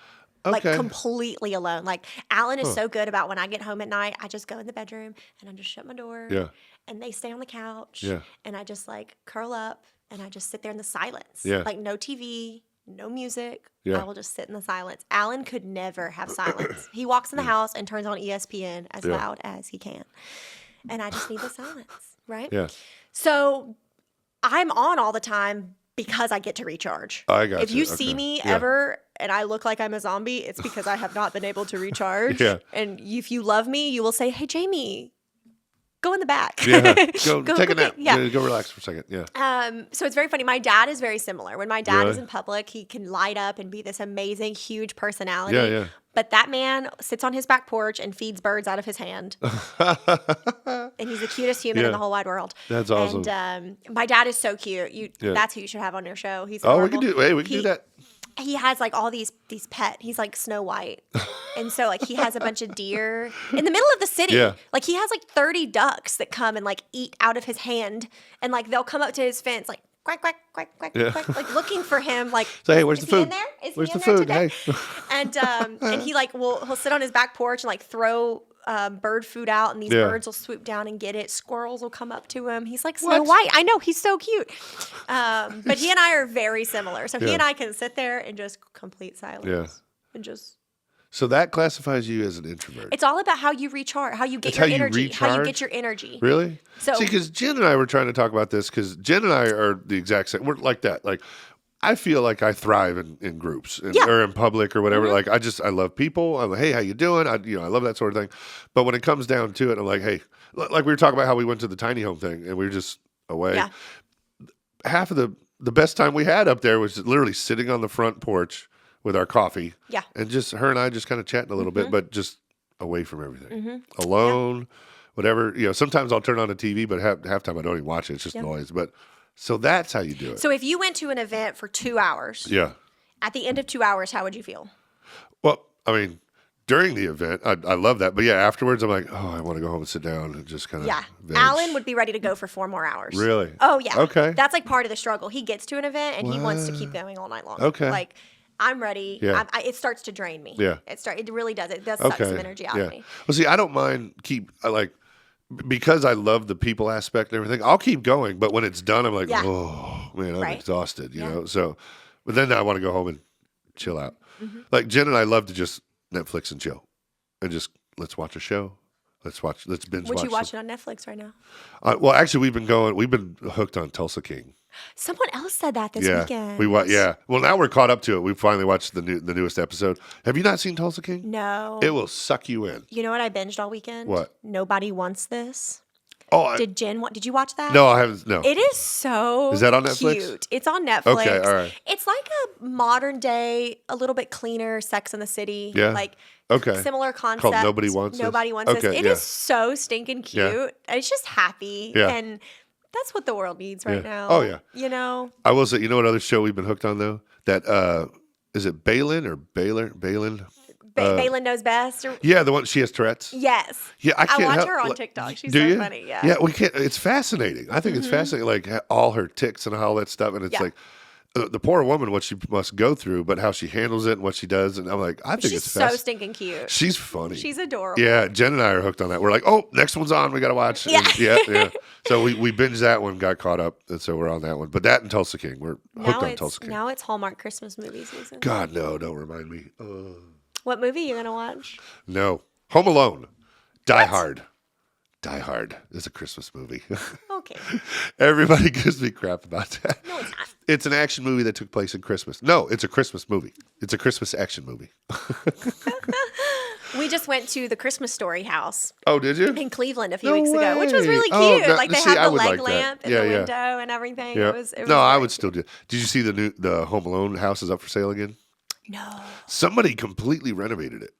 Like completely alone. Like Alan is so good about when I get home at night, I just go in the bedroom and I just shut my door. Yeah. And they stay on the couch. Yeah. And I just curl up and I just sit there in the silence. Yeah. Like no TV, no music. Yeah. I will just sit in the silence. Alan could never have silence. He walks in the house and turns on ESPN as loud as he can. And I just need the silence, right? Yeah. So I'm on all the time because I get to recharge. I got If you see me ever and I look like I'm a zombie, it's because I have not been able to recharge. Yeah. And if you love me, you will say, hey, Jamie, go in the back. Yeah. Go take a nap. Yeah. Go relax for a second. Yeah. So it's very funny. My dad is very similar. When my dad Really? is in public, he can light up and be this amazing, huge personality. Yeah. But that man sits on his back porch and feeds birds out of his hand. And he's the cutest human in the whole wide world. That's awesome. And my dad is so cute. That's who you should have on your show. He's Oh, adorable. we can do that. He has all these pet. He's like Snow White. And so he has a bunch of deer in the middle of the city. Yeah. Like he has 30 ducks that come and eat out of his hand. And they'll come up to his fence quack, quack, quack, quack, quack, looking for him. So, hey, where's is the food? He in there? Is where's he the in food? There Hey. And he he'll sit on his back porch and throw bird food out, and these birds will swoop down and get it. Squirrels will come up to him. He's like Snow White. I know, he's so cute. But he and I are very similar. So he and I can sit there and just complete silence. Yeah. And just. So that classifies you as an introvert. It's all about how you recharge, how you get It's your how you energy, how you recharge? get your energy. Really? So, see, because Jen and I were trying to talk about this, because Jen and I are the exact same. We're like that. Like, I feel like I thrive in groups or in public or whatever. Mm-hmm. Like, I love people. I'm like, hey, how you doing? I love that sort of thing. But when it comes down to it, I'm like, hey, like we were talking about how we went to the tiny home thing and we were just away. Yeah. Half of the best time we had up there was literally sitting on the front porch with our coffee. Yeah. And just her and I just kind of chatting a little bit, but just away from everything. Mm-hmm. Alone, whatever. Sometimes I'll turn on the TV, but half time I don't even watch it. It's just noise. But so that's how you do it. So if you went to an event for 2 hours, at the end of 2 hours, how would you feel? Well, I mean, during the event, I love that. But afterwards, I'm like, oh, I want to go home and sit down and just kind of veg. Alan would be ready to go for 4 more hours. Really? Oh, yeah. Okay. That's part of the struggle. He gets to an event and he wants to keep going all night long. Okay. I'm ready. Yeah. It starts to drain me. Yeah. It really does. It does suck some energy out of me. Well, see, I don't mind because I love the people aspect and everything, I'll keep going. But when it's done, I'm like, oh, man, I'm exhausted, you know? So, but then I want to go home and chill out. Mm-hmm. Like Jen and I love to just Netflix and chill and just let's watch a show. Let's binge Would watch. you watch it on Netflix right now? Well, actually, we've been hooked on Tulsa King. Someone else said that this weekend. Yeah. Well, now we're caught up to it. We finally watched the newest episode. Have you not seen Tulsa King? No. It will suck you in. You know what I binged all weekend? What? Nobody Wants This. Oh, did you watch that? No, I haven't. No. It is so Is that on Netflix? Cute. It's on Netflix. Okay, all right. It's like a modern day, a little bit cleaner Sex in the City. Yeah. Like okay. Similar concept. Called Nobody Wants This. It is so stinking cute. Yeah. It's just happy. Yeah. And that's what the world needs right now. Oh, yeah. You know? I will say, you know what other show we've been hooked on, though? That, is it Balin or Baylor? Balin? Balin Knows Best. Yeah, the one, she has Tourette's. Yes. Yeah, I can't watch help, her on TikTok. She's do so you? funny. Yeah. Yeah, we can't. It's fascinating. I think it's fascinating, like all her tics and all that stuff. And it's like the poor woman, what she must go through, but how she handles it and what she does. And I'm like, I think She's it's so stinking cute. She's funny. She's adorable. Yeah, Jen and I are hooked on that. We're like, oh, next one's on. We got to watch. Yeah. Yeah. So we binged that one, got caught up. And so we're on that one. But that and Tulsa King. We're hooked on Tulsa King. Now it's Hallmark Christmas movie season. God, no, don't remind me. What movie are you going to watch? No. Home Alone. Die Hard. Die Hard is a Christmas movie. Okay. Everybody gives me crap about that. No, it's not. It's an action movie that took place in Christmas. No, it's a Christmas movie. It's a Christmas action movie. We just went to the Christmas Story house. Oh, did you? In Cleveland a few weeks ago, which was way. really Oh, cute. no, like they see, had I the would leg like that. lamp in the window and everything. Yeah. It was No, I very would still do it. Did you see the Home Alone house is up for sale again? No. Somebody completely renovated it.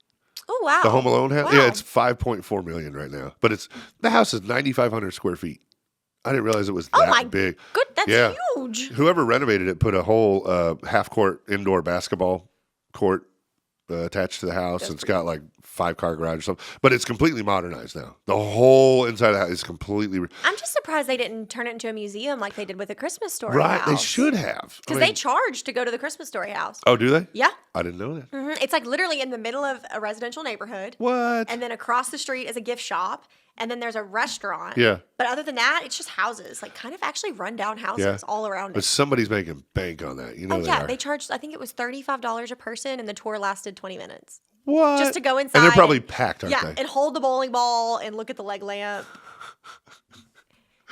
Oh, wow. The Home Alone house? Wow. Yeah, it's $5.4 million right now. But the house is 9,500 square feet. I didn't realize it was that big. Good. That's huge. Whoever renovated it put a whole half-court indoor basketball court attached to the house. And it's got like 5-car garage or something. But it's completely modernized now. The whole inside of the house is completely... I'm just surprised they didn't turn it into a museum like they did with the Christmas Story Right, house. they should have. Because they charge to go to the Christmas Story house. Oh, do they? Yeah. I didn't know that. Mm-hmm. It's like literally in the middle of a residential neighborhood. What? And then across the street is a gift shop. And then there's a restaurant. Yeah. But other than that, it's just houses, like kind of actually rundown houses all around But it. somebody's making bank on that. You know They charged, I think it was $35 a person, and the tour lasted 20 minutes. What? Just to go inside. And they're probably packed, aren't they? And hold the bowling ball and look at the leg lamp.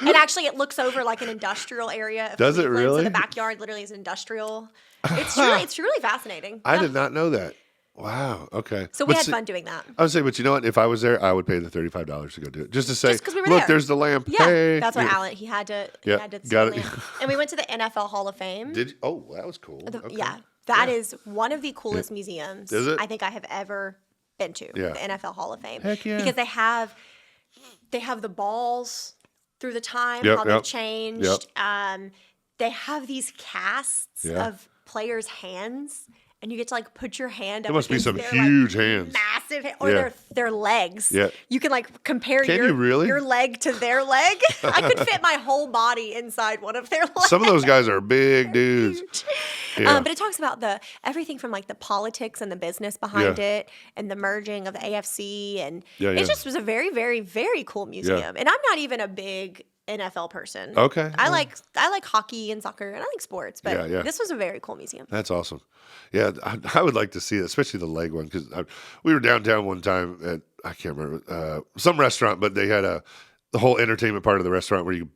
And actually, it looks over like an industrial area. Of Does it Cleveland, really? So the backyard literally is industrial. It's really fascinating. I did not know that. Wow. Okay. So we had fun doing that. I would say, but you know what? If I was there, I would pay the $35 to go do it, just to say, Just 'cause we were look, there. there's the lamp. Yeah, Hey. that's what Alan, he had to see got the it. lamp. And we went to the NFL Hall of Fame. Did you? Oh, that was cool. Okay. Yeah, that is one of the coolest museums Is it? I think I have ever been to. Yeah. The NFL Hall of Fame. Heck yeah. Because they have the balls through the time, Yep, how they've changed. Yep. They have these casts of players' hands. And you get to like put your hand up. There must be against some their, huge like, hands. Massive or their legs. Yeah. You can like compare you really? your leg to their leg. I could fit my whole body inside one of their legs. Some of those guys are big dudes. Yeah. But it talks about everything from like the politics and the business behind it and the merging of the AFC. And it just was a very, very, very cool museum. Yeah. And I'm not even a big NFL person. Okay. I like hockey and soccer and I like sports, but Yeah. this was a very cool museum. That's awesome. Yeah, I would like to see it, especially the leg one, because we were downtown one time at, I can't remember, some restaurant, but they had the whole entertainment part of the restaurant where you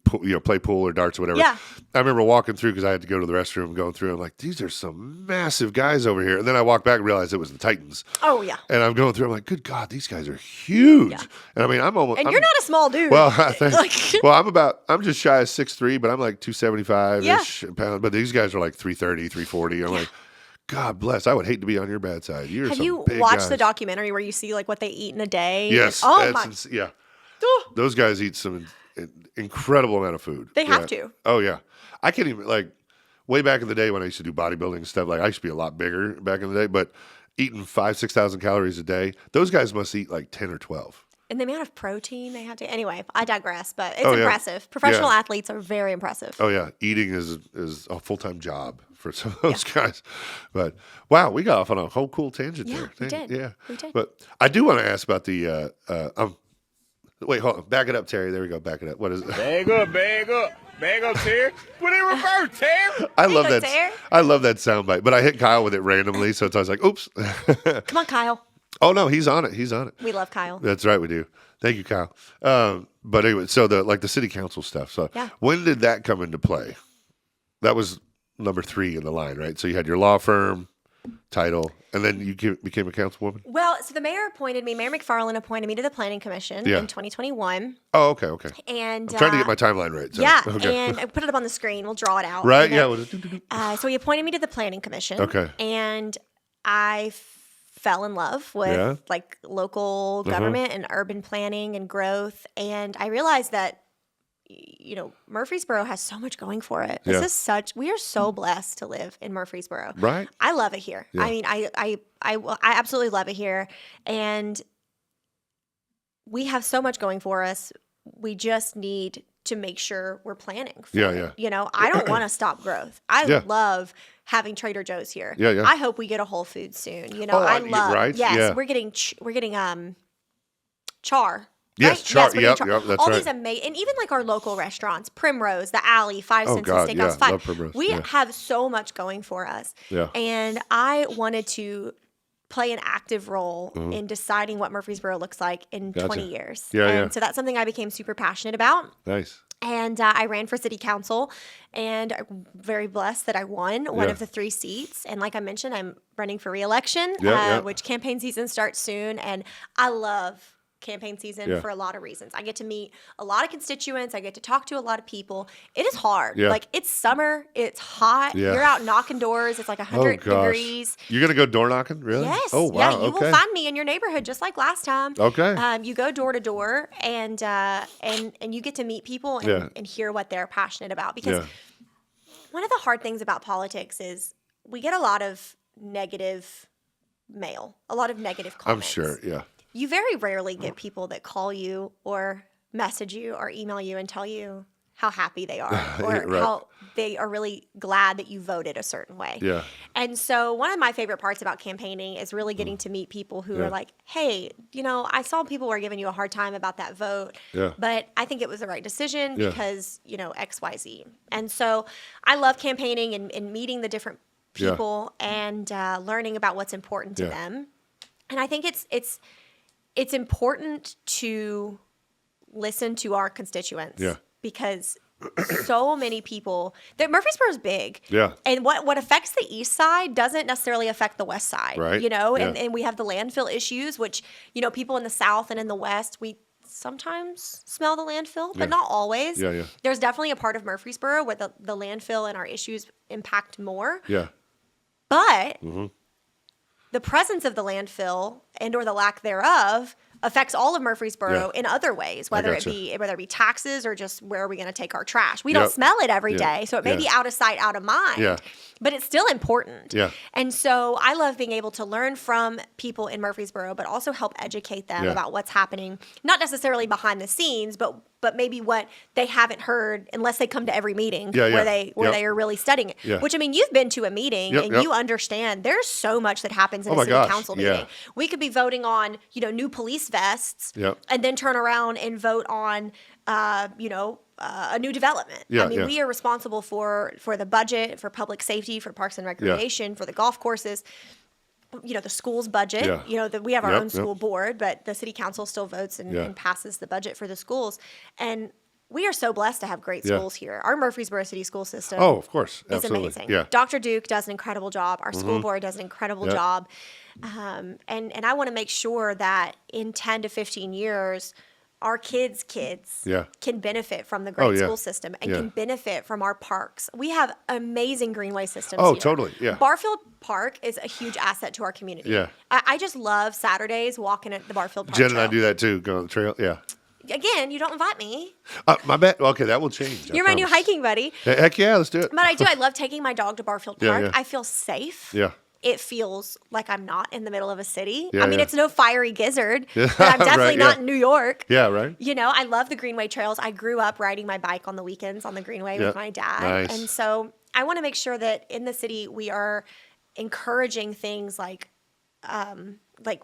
play pool or darts or whatever. Yeah. I remember walking through because I had to go to the restroom and going through. I'm like, these are some massive guys over here. And then I walked back and realized it was the Titans. Oh, yeah. And I'm going through. I'm like, good God, these guys are huge. Yeah. And I mean, you're not a small dude. Well, I'm just shy of 6'3", but I'm like 275-ish pounds. But these guys are like 330, 340. I'm like, God bless. I would hate to be on your bad side. Have you watched the documentary where you see like what they eat in a day? Yes. Oh my. Yeah. Those guys eat some incredible amount of food. They have to. Oh yeah. I can't even way back in the day when I used to do bodybuilding and stuff. Like I used to be a lot bigger back in the day, but eating 5,000-6,000 calories a day, those guys must eat like 10 or 12. And the amount of protein they have to. Anyway, I digress, but it's Oh, yeah. impressive. Professional athletes are very impressive. Oh yeah, eating is a full-time job for some of those guys. But wow, we got off on a whole cool tangent there. We did. Yeah, We did. But I do want to ask about the. Wait, hold on. Back it up, Terry. There we go. Back it up. What is it? Bag up, Terry. What in reverse, Terry? I love go, that. Terry. I love that soundbite. But I hit Kyle with it randomly, so it's always like, oops. Come on, Kyle. Oh no, he's on it. He's on it. We love Kyle. That's right, we do. Thank you, Kyle. But anyway, so the city council stuff. So Yeah. when did that come into play? That was number 3 in the line, right? So you had your law firm, title, and then you became a councilwoman? Well, so the mayor McFarland appointed me to the planning commission in 2021. Oh, okay. And I'm trying to get my timeline right. So. Yeah, Okay. and I put it up on the screen. We'll draw it out. Right, And yeah. so he appointed me to the planning commission. Okay. And I fell in love with like local government and urban planning and growth. And I realized that, Murfreesboro has so much going for it. We are so blessed to live in Murfreesboro. Right. I love it here. Yeah. I mean, I absolutely love it here. And we have so much going for us. We just need to make sure we're planning for it. I don't want to stop growth. I love having Trader Joe's here. Yeah. I hope we get a Whole Foods soon. I love right? Yes, yeah. we're getting char. Yes, right? char. Yes, Yep, that's all right. these amazing, and even like our local restaurants, Primrose, the Alley, 5 Cents and Steakhouse 5. Love Primrose. We have so much going for us. Yeah. And I wanted to play an active role in deciding what Murfreesboro looks like in 20 years. And so that's something I became super passionate about. Nice. And I ran for city council, and I'm very blessed that I won one of the 3 seats. And like I mentioned, I'm running for re-election, which campaign season starts soon. And I love campaign season for a lot of reasons. I get to meet a lot of constituents. I get to talk to a lot of people. It is hard. Yeah. Like, it's summer. It's hot. Yeah. You're out knocking doors. It's like 100 degrees. You're going to go door knocking? Really? Yes. Oh, wow. Yeah, you will find me in your neighborhood just like last time. Okay. You go door to door and you get to meet people and hear what they're passionate about. Because one of the hard things about politics is we get a lot of negative mail, a lot of negative comments. I'm sure, yeah. You very rarely get people that call you or message you or email you and tell you how happy they are or how they are really glad that you voted a certain way. Yeah. And so one of my favorite parts about campaigning is really getting to meet people who are like, hey, I saw people were giving you a hard time about that vote, but I think it was the right decision because, X, Y, Z. And so I love campaigning and meeting the different people and learning about what's important to them. And I think it's important to listen to our constituents because so many people that Murfreesboro is big. Yeah. And what affects the east side doesn't necessarily affect the west side. Right. And we have the landfill issues, which, people in the south and in the west, we sometimes smell the landfill, but not always. Yeah. There's definitely a part of Murfreesboro where the landfill and our issues impact more. Yeah. But the presence of the landfill and or the lack thereof affects all of Murfreesboro in other ways, whether it be taxes or just where are we going to take our trash. We don't smell it every day, so it may be out of sight, out of mind, but it's still important. Yeah. And so I love being able to learn from people in Murfreesboro, but also help educate them about what's happening, not necessarily behind the scenes, but maybe what they haven't heard unless they come to every meeting where they are really studying it. Yeah. Which, I mean, you've been to a meeting and you understand there's so much that happens in a city council meeting. We could be voting on, new police vests and then turn around and vote on, a new development. I mean, we are responsible for the budget, for public safety, for parks and recreation, for the golf courses. The school's budget, we have our own school board, but the city council still votes and passes the budget for the schools. And we are so blessed to have great schools here. Our Murfreesboro City school system Oh, of course. is Absolutely. amazing. Yeah. Dr. Duke does an incredible job. Our school board does an incredible job. And I want to make sure that in 10 to 15 years, our kids' can benefit from the great school system and can benefit from our parks. We have amazing greenway systems here. Totally, yeah. Barfield Park is a huge asset to our community. Yeah. I just love Saturdays walking at the Barfield Park Jen trail. and I do that too, go on the trail. Yeah. Again, you don't invite me. My bad. Okay, that will change. You're my new hiking buddy. Heck yeah, let's do it. But I do. I love taking my dog to Barfield Park. yeah. I feel safe. Yeah. It feels like I'm not in the middle of a city. Yeah, I mean, yeah. it's no fiery gizzard, but I'm definitely not in New York. Yeah, right. I love the Greenway trails. I grew up riding my bike on the weekends on the Greenway with my dad. Nice. And so I want to make sure that in the city we are encouraging things like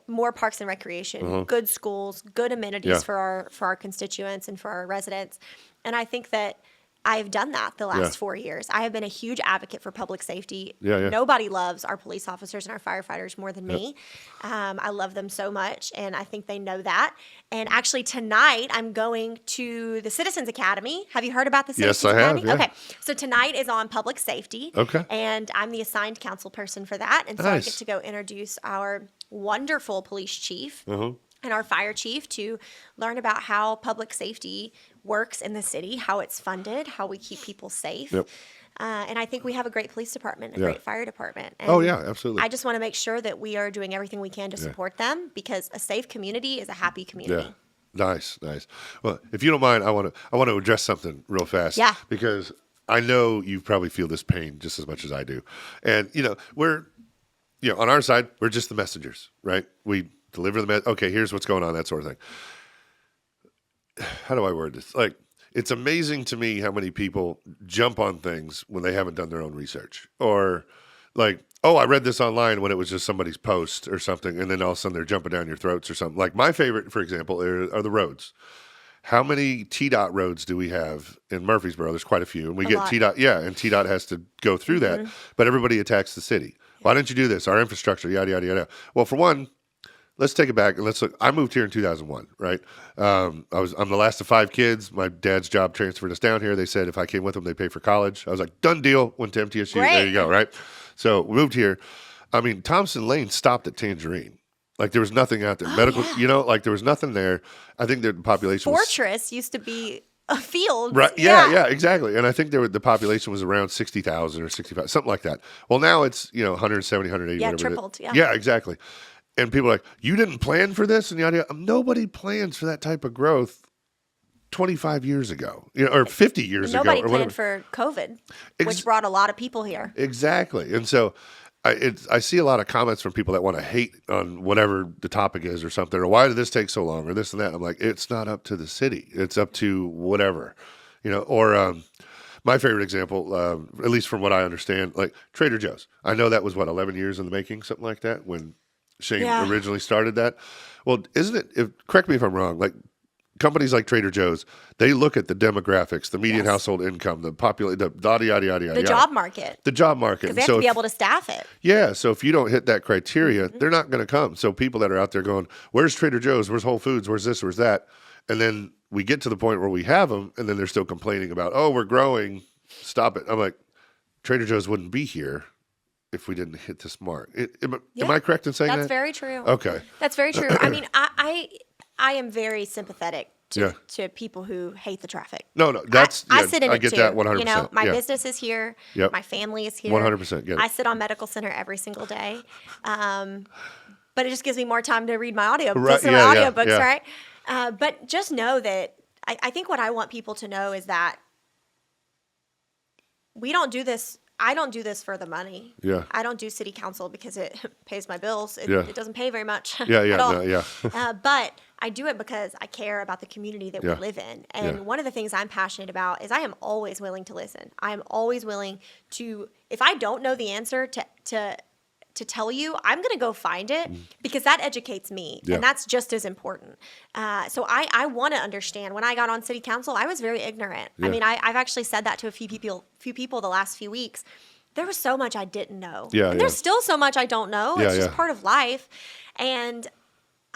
more parks and recreation, good schools, good amenities for our constituents and for our residents. And I think that I have done that the last Yeah. 4 years. I have been a huge advocate for public safety. Yeah. Nobody loves our police officers and our firefighters more than me. I love them so much, and I think they know that. And actually tonight, I'm going to the Citizens Academy. Have you heard about the Yes, Citizens I have, Academy? yeah. Okay. So tonight is on public safety. Okay. And I'm the assigned council person for that. And so I Nice. get to go introduce our wonderful police chief. Uh-huh. And our fire chief to learn about how public safety works in the city, how it's funded, how we keep people safe. Yep. And I think we have a great police department, a Yeah. great fire department. And Oh, yeah, absolutely. I just want to make sure that we are doing everything we can to support them, because a safe community is a happy community. Yeah. Nice. Well, if you don't mind, I want to address something real fast. Yeah. Because I know you probably feel this pain just as much as I do. And, we're, on our side, we're just the messengers, right? We deliver the message. Okay, here's what's going on, that sort of thing. How do I word this? Like, it's amazing to me how many people jump on things when they haven't done their own research. Or like, oh, I read this online when it was just somebody's post or something, and then all of a sudden they're jumping down your throats or something. Like my favorite, for example, are the roads. How many TDOT roads do we have in Murfreesboro? There's quite a few. And we get lot. TDOT, and TDOT has to go through that. But everybody attacks the city. Why didn't you do this? Our infrastructure, yada, yada, yada. Well, for one, let's take it back and let's look. I moved here in 2001, right? I'm the last of 5 kids. My dad's job transferred us down here. They said if I came with them, they'd pay for college. I was like, done deal. Went to MTSU. Great. There you go, right? So we moved here. I mean, Thompson Lane stopped at Tangerine. Like there was nothing out there. Medical, like there was nothing there. I think the population Fortress used to be a field. Right. Yeah, exactly. And I think the population was around 60,000 or 65, something like that. Well, now it's, 170, 180, Yeah, whatever. tripled, yeah. Yeah, exactly. And people are like, you didn't plan for this? And yada, yada. Nobody plans for that type of growth 25 years ago, or 50 years Nobody ago. Or planned whatever. for COVID, which brought a lot of people here. Exactly. And so I see a lot of comments from people that want to hate on whatever the topic is or something, or why did this take so long or this and that. I'm like, it's not up to the city. It's up to whatever, or my favorite example, at least from what I understand, like Trader Joe's. I know that was 11 years in the making, something like that, when Shane originally started that. Well, isn't it, correct me if I'm wrong, like companies like Trader Joe's, they look at the demographics, the median household income, the population, the yada, yada, yada, The job market. The job market. Because they have to be able to staff it. Yeah, so if you don't hit that criteria, they're not going to come. So people that are out there going, where's Trader Joe's? Where's Whole Foods? Where's this? Where's that? And then we get to the point where we have them, and then they're still complaining about, oh, we're growing. Stop it. I'm like, Trader Joe's wouldn't be here if we didn't hit this mark. Am I correct in saying that? That's very true. Okay. That's very true. I mean, I am very sympathetic to people who hate the traffic. No, I sit in I it get too. that 100%. My business is here. Yep. My family is here. 100% get it. I sit on medical center every single day. But it just gives me more time to read my audiobooks, right? But just know that I think what I want people to know is that we don't do this. I don't do this for the money. Yeah. I don't do city council because it pays my bills. It doesn't pay very much. Yeah, at all. no, But I do it because I care about the community that we live in. And one of the things I'm passionate about is I am always willing to listen. I am always willing to, if I don't know the answer to tell you, I'm going to go find it because that educates me. Yeah. And that's just as important. So I want to understand. When I got on city council, I was very ignorant. Yeah. I mean, I've actually said that to a few people the last few weeks. There was so much I didn't know. Yeah, and there's still so much I don't know. Yeah, It's just part of life. And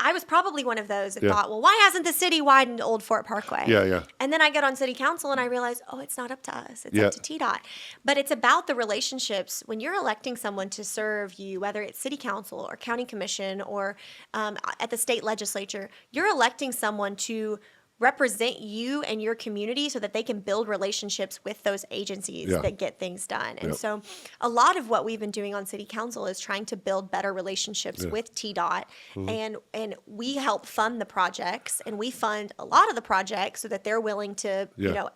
I was probably one of those that thought, well, why hasn't the city widened Old Fort Parkway? Yeah. And then I get on city council and I realize, oh, it's not up to us. It's up to TDOT. But it's about the relationships. When you're electing someone to serve you, whether it's city council or county commission or at the state legislature, you're electing someone to represent you and your community so that they can build relationships with those agencies that get things done. And so a lot of what we've been doing on city council is trying to build better relationships with TDOT. And we help fund the projects, and we fund a lot of the projects so that they're willing to,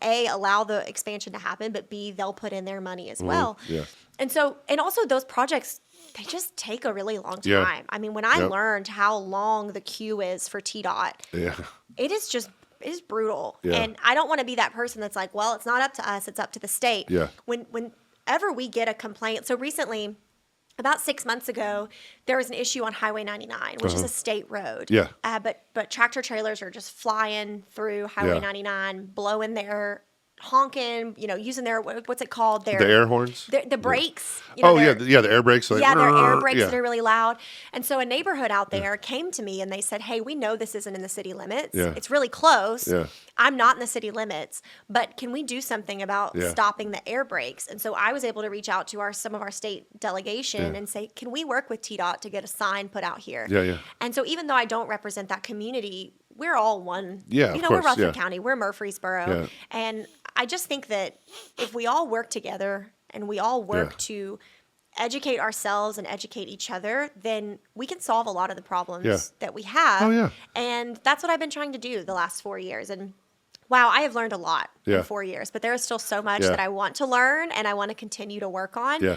A, allow the expansion to happen, but B, they'll put in their money as well. Yeah. And so, and also those projects, they just take a really long time. Yeah. I mean, when I learned how long the queue is for TDOT, it is brutal. Yeah. And I don't want to be that person that's like, well, it's not up to us, it's up to the state. Yeah. Whenever we get a complaint, so recently, about 6 months ago, there was an issue on Highway 99, which is a state road. Yeah. But tractor trailers are just flying through Highway 99, blowing their honking, using their, what's it called? The air horns? The brakes. The air brakes. Like, yeah, they're air brakes yeah. that are really loud. And so a neighborhood out there came to me and they said, hey, we know this isn't in the city limits. Yeah. It's really close. Yeah. I'm not in the city limits, but can we do something about Yeah. stopping the air brakes? And so I was able to reach out to some of our state delegation and say, can we work with TDOT to get a sign put out here? Yeah, yeah. And so even though I don't represent that community, we're all one. Yeah, of we're course, Rutherford yeah. County, we're Murfreesboro. Yeah. And I just think that if we all work together and we all work Yeah. to educate ourselves and educate each other, then we can solve a lot of the problems that we have. Oh, yeah. And that's what I've been trying to do the last 4 years. And wow, I have learned a lot Yeah. in 4 years, but there is still so much Yeah. that I want to learn and I want to continue to work on. Yeah.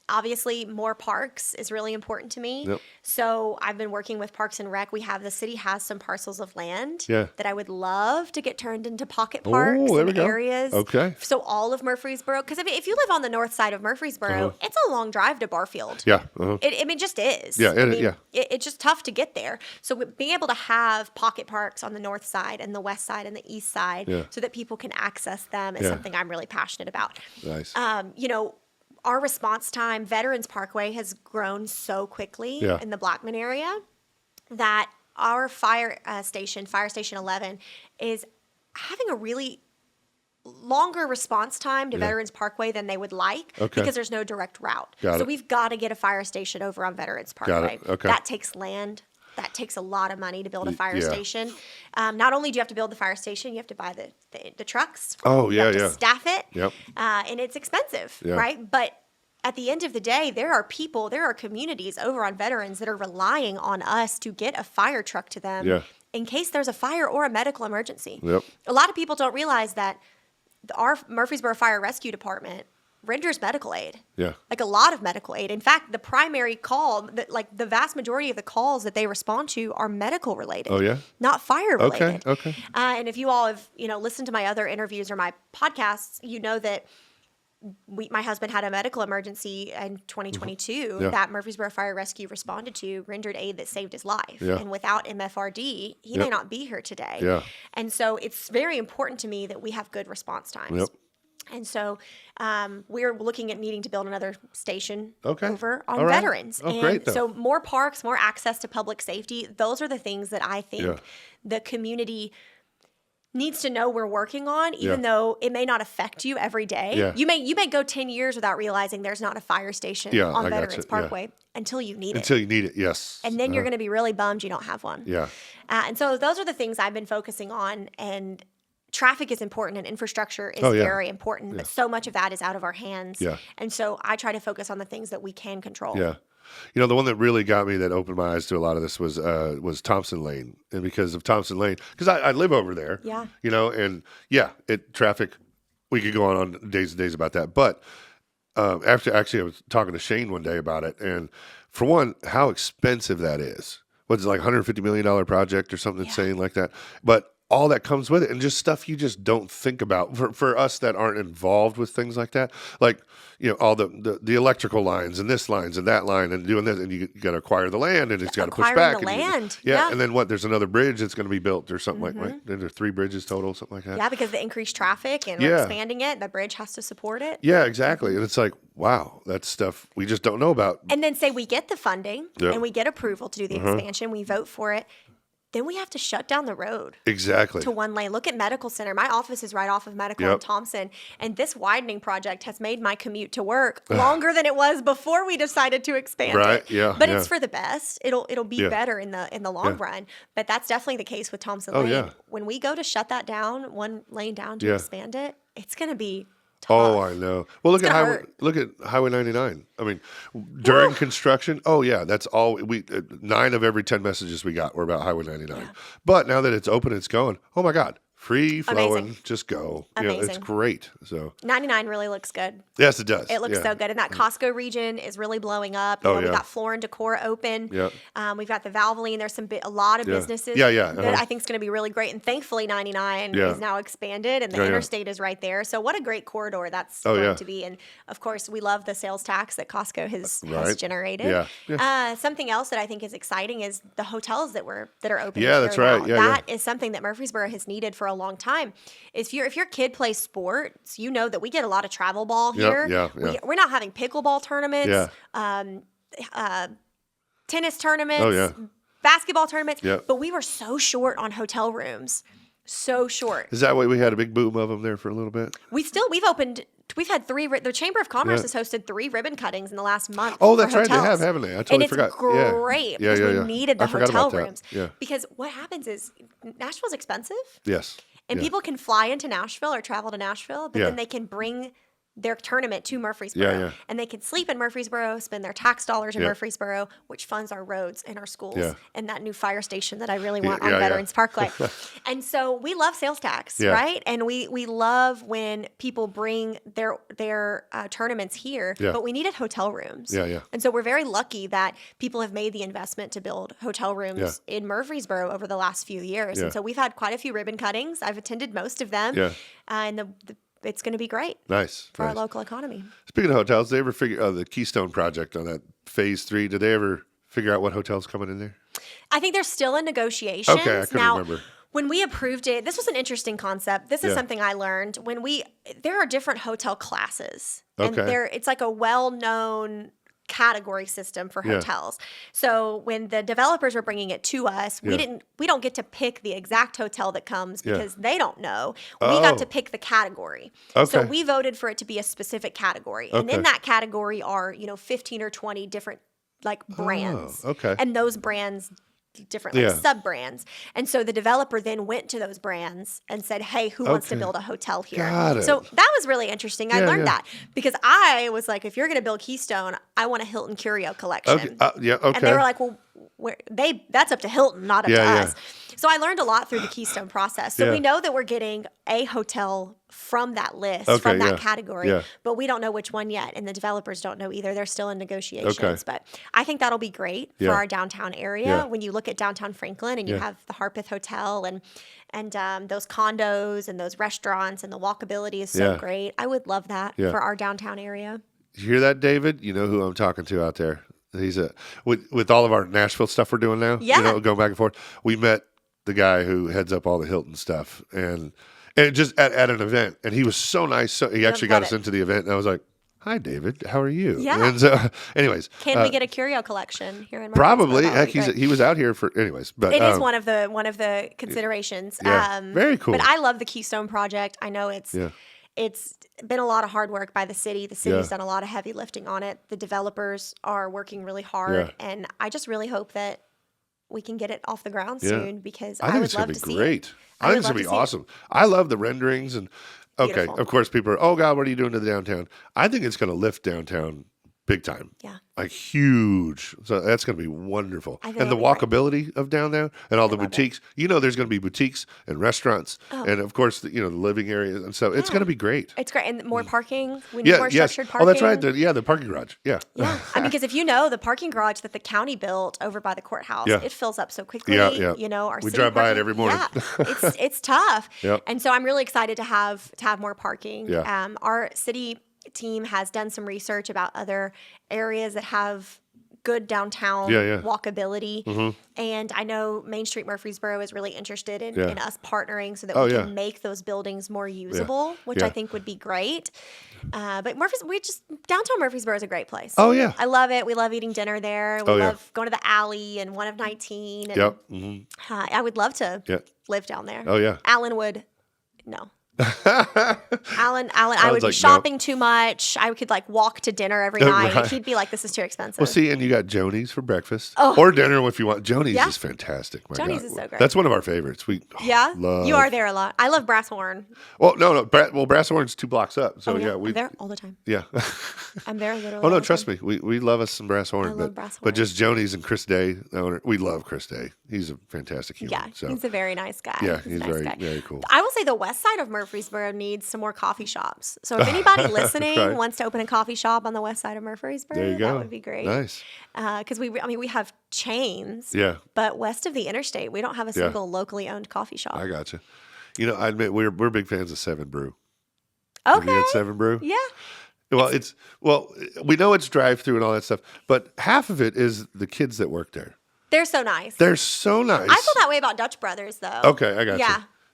Obviously, more parks is really important to me. Yep. So I've been working with Parks and Rec. The city has some parcels of land Yeah. that I would love to get turned into pocket parks there we and go. areas. Okay. So all of Murfreesboro, because if you live on the north side of Murfreesboro, it's a long drive to Barfield. Yeah. Uh-huh. It just is. Yeah, I it's just tough to get there. So being able to have pocket parks on the north side and the west side and the east side Yeah. so that people can access them is Yeah. something I'm really passionate about. Nice. Our response time, Veterans Parkway has grown so quickly Yeah. in the Blackman area that our fire station 11, is having a really longer response time to Veterans Parkway than they would like because there's no direct route. Got so it. we've got to get a fire station over on Veterans Parkway. Okay. That takes land. That takes a lot of money to build a fire yeah. station. Not only do you have to build the fire station, you have to buy the trucks. Oh, You yeah, have to yeah. staff it. Yep. And it's expensive, Yeah. right? But at the end of the day, there are communities over on Veterans that are relying on us to get a fire truck to them in case there's a fire or a medical emergency. Yep. A lot of people don't realize that our Murfreesboro Fire Rescue Department renders medical aid. Yeah. Like a lot of medical aid. In fact, the primary call, the vast majority of the calls that they respond to are medical related. Oh, yeah? Not fire related. Okay. And if you all have, listened to my other interviews or my podcasts, you know that my husband had a medical emergency in 2022 Yeah. that Murfreesboro Fire Rescue responded to, rendered aid that saved his life. Yeah. And without MFRD, he may not be here today. Yeah. And so it's very important to me that we have good response times. Yep. And so we're looking at needing to build another station over on All right. Veterans. Oh, and great, though. so more parks, more access to public safety. Those are the things that I think the community needs to know we're working on, even though it may not affect you every day. Yeah. You may go 10 years without realizing there's not a fire station on Veterans Parkway until you need it. Until you need it, yes. And then you're going to be really bummed you don't have one. Yeah. And so those are the things I've been focusing on. And traffic is important and infrastructure is very important, but so much of that is out of our hands. Yeah. And so I try to focus on the things that we can control. Yeah. The one that really got me, that opened my eyes to a lot of this was Thompson Lane. And because of Thompson Lane, because I live over there. Yeah. And traffic, we could go on days and days about that. But after, actually, I was talking to Shane one day about it. And for one, how expensive that is. What's it, like $150 million project or something insane like that? But all that comes with it, and just stuff you just don't think about for us that aren't involved with things like that, like all the electrical lines and this lines and that line and doing this, and you got to acquire the land, and it's got to push back. The land, and then what? There's another bridge that's going to be built or something like that. Right? There's 3 bridges total, something like that. Yeah, because the increased traffic and we're expanding it, the bridge has to support it. Yeah, exactly. And it's like, wow, that's stuff we just don't know about. And then say we get the funding and we get approval to do the expansion, we vote for it. Then we have to shut down the road. Exactly. To one lane. Look at Medical Center. My office is right off of Medical in Thompson. And this widening project has made my commute to work longer than it was before we decided to expand it. Yeah. But it's for the best. It'll be better in the long run. But that's definitely the case with Thompson Lane. Yeah. When we go to shut that down, one lane down to expand it, it's going to be tough. Oh, I know. Well, look at Highway 99. I mean, during construction, that's all 9 of every 10 messages we got were about Highway 99. Yeah. But now that it's open, it's going. Oh my God. Free flowing, just go. Amazing. It's great. So 99 really looks good. Yes, it does. It looks so good. And that Costco region is really blowing up. We've got Floor and Decor open. We've got the Valvoline. There's a lot of businesses that I think is going to be really great. And thankfully 99 is now expanded and the interstate is right there. So what a great corridor that's going to be. And of course, we love the sales tax that Costco has generated. Something else that I think is exciting is the hotels that are open. Yeah, that's right. That is something that Murfreesboro has needed for a a long time. If your kid plays sports, you know that we get a lot of travel ball here. Yeah. We're not having pickleball tournaments, tennis tournaments, basketball tournaments, but we were so short on hotel rooms. So short. Is that why we had a big boom of them there for a little bit? We've had the Chamber of Commerce has hosted 3 ribbon cuttings in the last month. Oh, that's for right. They hotels. have, haven't they? I totally forgot. It's great because we needed the hotel rooms. Yeah. Because what happens is Nashville's expensive. Yes. And people can fly into Nashville or travel to Nashville, but then they can bring their tournament to Murfreesboro. And they can sleep in Murfreesboro, spend their tax dollars in Murfreesboro, which funds our roads and our schools and that new fire station that I really want on Veterans Parkway. And so we love sales tax, right? And we love when people bring their tournaments here, but we needed hotel rooms. And so we're very lucky that people have made the investment to build hotel rooms in Murfreesboro over the last few years. And so we've had quite a few ribbon cuttings. I've attended most of them. And it's going to be great. Nice. For our local economy. Speaking of hotels, did they ever figure the Keystone project on that phase 3? Did they ever figure out what hotels coming in there? I think they're still in negotiations. Okay, I couldn't remember. When we approved it, this was an interesting concept. This is something I learned. There are different hotel classes. And it's like a well-known category system for hotels. So when the developers were bringing it to us, we don't get to pick the exact hotel that comes because they don't know. We got to pick the category. So we voted for it to be a specific category. And in that category are, 15 or 20 different brands. And those brands different sub-brands. And so the developer then went to those brands and said, hey, who wants to build a hotel here? So that was really interesting. I learned that because I was like, if you're going to build Keystone, I want a Hilton Curio collection. And they were like, well, that's up to Hilton, not up to us. So I learned a lot through the Keystone process. So we know that we're getting a hotel from that list, from that category, but we don't know which one yet. And the developers don't know either. They're still in negotiations. But I think that'll be great for our downtown area. When you look at downtown Franklin and you have the Harpeth Hotel and those condos and those restaurants and the walkability is so great. I would love that for our downtown area. You hear that, David? You know who I'm talking to out there. He's with all of our Nashville stuff we're doing now, going back and forth. We met the guy who heads up all the Hilton stuff and just at an event, and he was so nice. So he actually got us into the event, and I was like, "Hi, David, how are you?" Yeah. And so, anyways, can we get a curio collection here in probably? Heck, he was out here for anyways. But it is one of the considerations. Very cool. But I love the Keystone project. I know it's been a lot of hard work by the city. The city's done a lot of heavy lifting on it. The developers are working really hard, and I just really hope that we can get it off the ground soon because I would love to see it. Great. I think it's going to be awesome. I love the renderings and Beautiful. Of course people are, oh God, what are you doing to the downtown? I think it's going to lift downtown big time. Yeah. Like huge. So that's going to be wonderful. And the walkability of down there and all the boutiques. There's going to be boutiques and restaurants and of course, the living areas. And so it's going to be great. It's great. And more parking. We need more structured parking. Oh, that's right. The parking garage. Yeah. Yeah. Because if the parking garage that the county built over by the courthouse, it fills up so quickly. We drive by it every morning. Yeah. It's tough. Yep. And so I'm really excited to have more parking. Yeah. Our city team has done some research about other areas that have good downtown walkability. Mm-hmm. And I know Main Street Murfreesboro is really interested in us partnering so that we can make those buildings more usable, which I think would be great. But downtown Murfreesboro is a great place. Oh, yeah. I love it. We love eating dinner there. We love going to the alley and 1 of 19. And, I would love to live down there. Oh, yeah. Alan would, no. Alan, I would be shopping too much. I could walk to dinner every night. Right. He'd be like, "This is too expensive." Well, see, and you got Joni's for breakfast or dinner if you want. Joni's is fantastic. Joni's is so great. That's one of our favorites. We love. You are there a lot. I love Brass Horn. Well, no. Brass Horn's 2 blocks up. So I'm there all the time. Yeah, I'm there literally. Oh no, trust me, we love us some Brass Horn. I love Brass Horn. But just Joni's and Chris Day, the owner, we love Chris Day. He's a fantastic human. Yeah, so. He's a very nice guy. Yeah, he's very cool. I will say the west side of Murfreesboro needs some more coffee shops. So if anybody listening wants to open a coffee shop on the west side of Murfreesboro, that would be great. Nice. Because we have chains. Yeah. But west of the interstate, we don't have a single locally owned coffee shop. I gotcha. I admit we're big fans of Seven Brew. Okay. Have you had Seven Brew? Yeah. Well, we know it's drive-through and all that stuff, but half of it is the kids that work there. They're so nice. They're so nice. I feel that way about Dutch Brothers, though. Okay, I got you.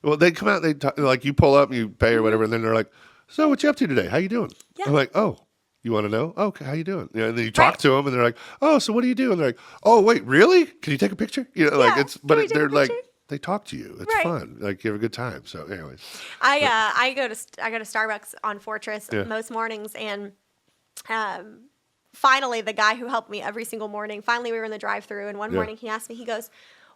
Well, they come out, like you pull up and you pay or whatever, and then they're like, "So what you up to today? How you doing?" Yeah. I'm like, "Oh, you want to know? Okay, how you doing?" And then you talk to them, and they're like, "Oh, so what do you do?" And they're like, "Oh, wait, really? Can you take a picture?" Like Yeah. it's, Can we but take a they're like, picture? they talk to you. It's Right. fun. Like you have a good time. So, anyways, I go to Starbucks on Fortress Yeah. most mornings, and finally the guy who helped me every single morning. Finally, we were in the drive-through, and one morning he asked me. He goes,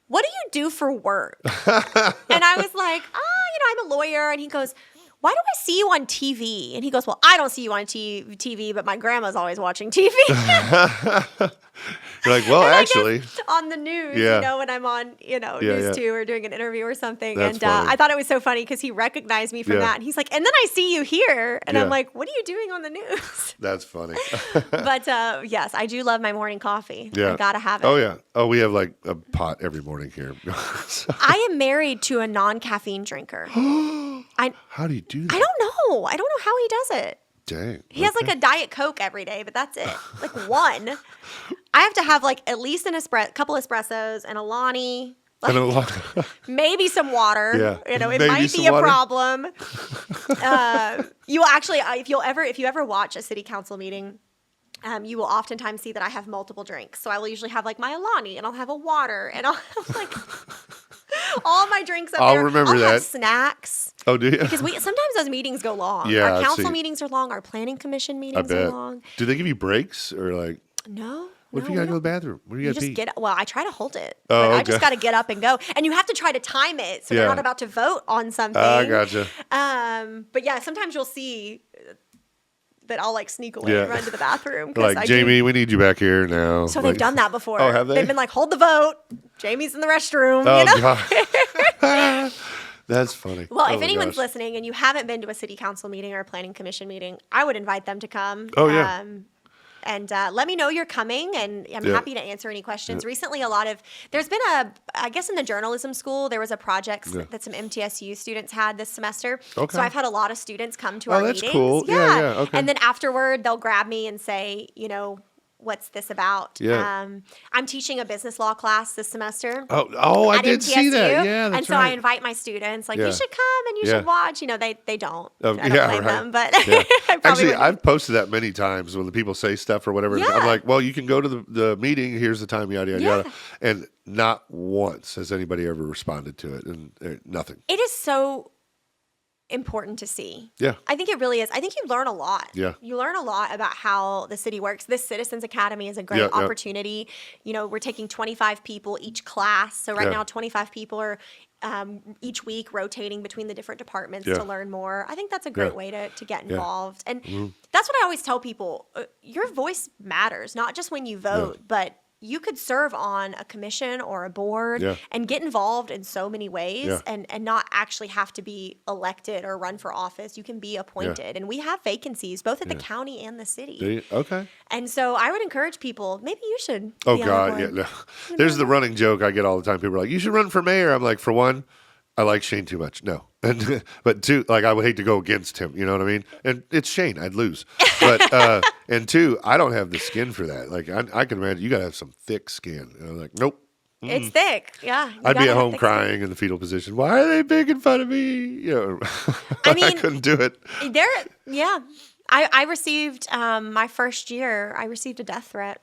"What do you do for work?" And I was like, I'm a lawyer. And he goes, "Why do I see you on TV?" And he goes, "Well, I don't see you on TV, but my grandma's always watching TV." you're like, "Well, And I guess actually, on the news, Yeah. when I'm on, Yeah, News 2 or doing an interview or something. That's And funny. I thought it was so funny because he recognized me from Yeah. that. And he's like, "And then I see you here." And Yeah. I'm like, "What are you doing on the news?" that's funny." But yes, I do love my morning coffee. Yeah. I gotta have it. Oh yeah. Oh, we have like a pot every morning here. I am married to a non-caffeine drinker. How do you do that? I don't know. I don't know how he does it. Dang. He has like a Diet Coke every day, but that's it. Like one. I have to have like at least couple espressos and a Lonnie, And a lot. maybe some water. Yeah. It Maybe might some be a water. problem. You will actually, if you ever watch a city council meeting, you will oftentimes see that I have multiple drinks. So I will usually have like my Alani, and I'll have a water, and I'll have like all my drinks up I'll there. remember I'll that. have snacks. Oh, do you? Because sometimes those meetings go long. Yeah, Our I council see. meetings are long. Our planning commission I meetings are bet. long. Do they give you breaks or like? No. What if no, you gotta we go to the don't. bathroom? Where do you You gotta just pee? well, I try to hold it. Oh, Like, I okay. just got to get up and go. And you have to try to time it so Yeah. they're not about to vote on something. I gotcha. But yeah, sometimes you'll see that I'll like sneak away Yeah. and run to the bathroom. 'Cause Like I Jamie, we need you back here now. So Like- they've done that before. Oh, have they? They've been like, "Hold the vote. Jamie's in the restroom." Oh God. That's funny. Well, Oh if my anyone's gosh. listening and you haven't been to a city council meeting or a planning commission meeting, I would invite them to come. Oh, yeah. And let me know you're coming, and I'm Yeah. happy to answer any questions. Recently, there's been I guess in the journalism school, there was a project that some MTSU students had this semester. Okay. So I've had a lot of students come to Oh, our that's meetings. cool. Yeah, okay. And then afterward, they'll grab me and say, "What's this about?" Yeah. I'm teaching a business law class this semester. Oh, I At did see that. MTSU. Yeah, that's and so right. I invite my students, like, Yeah. "You should come and you Yeah. should watch." They don't. I don't yeah, blame right. them, but Yeah. I probably Actually, wouldn't. I've posted that many times when the people say stuff or whatever. Yeah. I'm like, well, you can go to the meeting. Here's the time, yada, yada, Yeah. yada. And not once has anybody ever responded to it. And nothing. It is so important to see. Yeah. I think it really is. I think you learn a lot. Yeah. You learn a lot about how the city works. This Citizens Academy is a great Yeah, yeah. opportunity. We're taking 25 people each class. So right Yeah. now, 25 people are each week rotating between the different departments Yeah. to learn more. I think that's a great Yeah. way to get Yeah. involved. And that's what I always tell people. Your voice matters, not just when you vote, but you could serve on a commission or a board Yeah. and get involved in so many ways Yeah. and not actually have to be elected or run for office. You can be appointed. And we have vacancies both at the county and the city. Okay. And so I would encourage people, maybe you should. Oh, be on God. board. Yeah. No. There's the running joke I get all the time. People are like, you should run for mayor. I'm like, for one, I like Shane too much. No. But two, like I would hate to go against him. You know what I mean? And it's Shane. I'd lose. But and two, I don't have the skin for that. Like I can imagine you got to have some thick skin. And I'm like, nope. It's thick. Yeah. you I'd be gotta at have home thick skin. crying in the fetal position. Why are they making fun of me? I mean, I couldn't do it. Yeah. I received my first year, I received a death threat.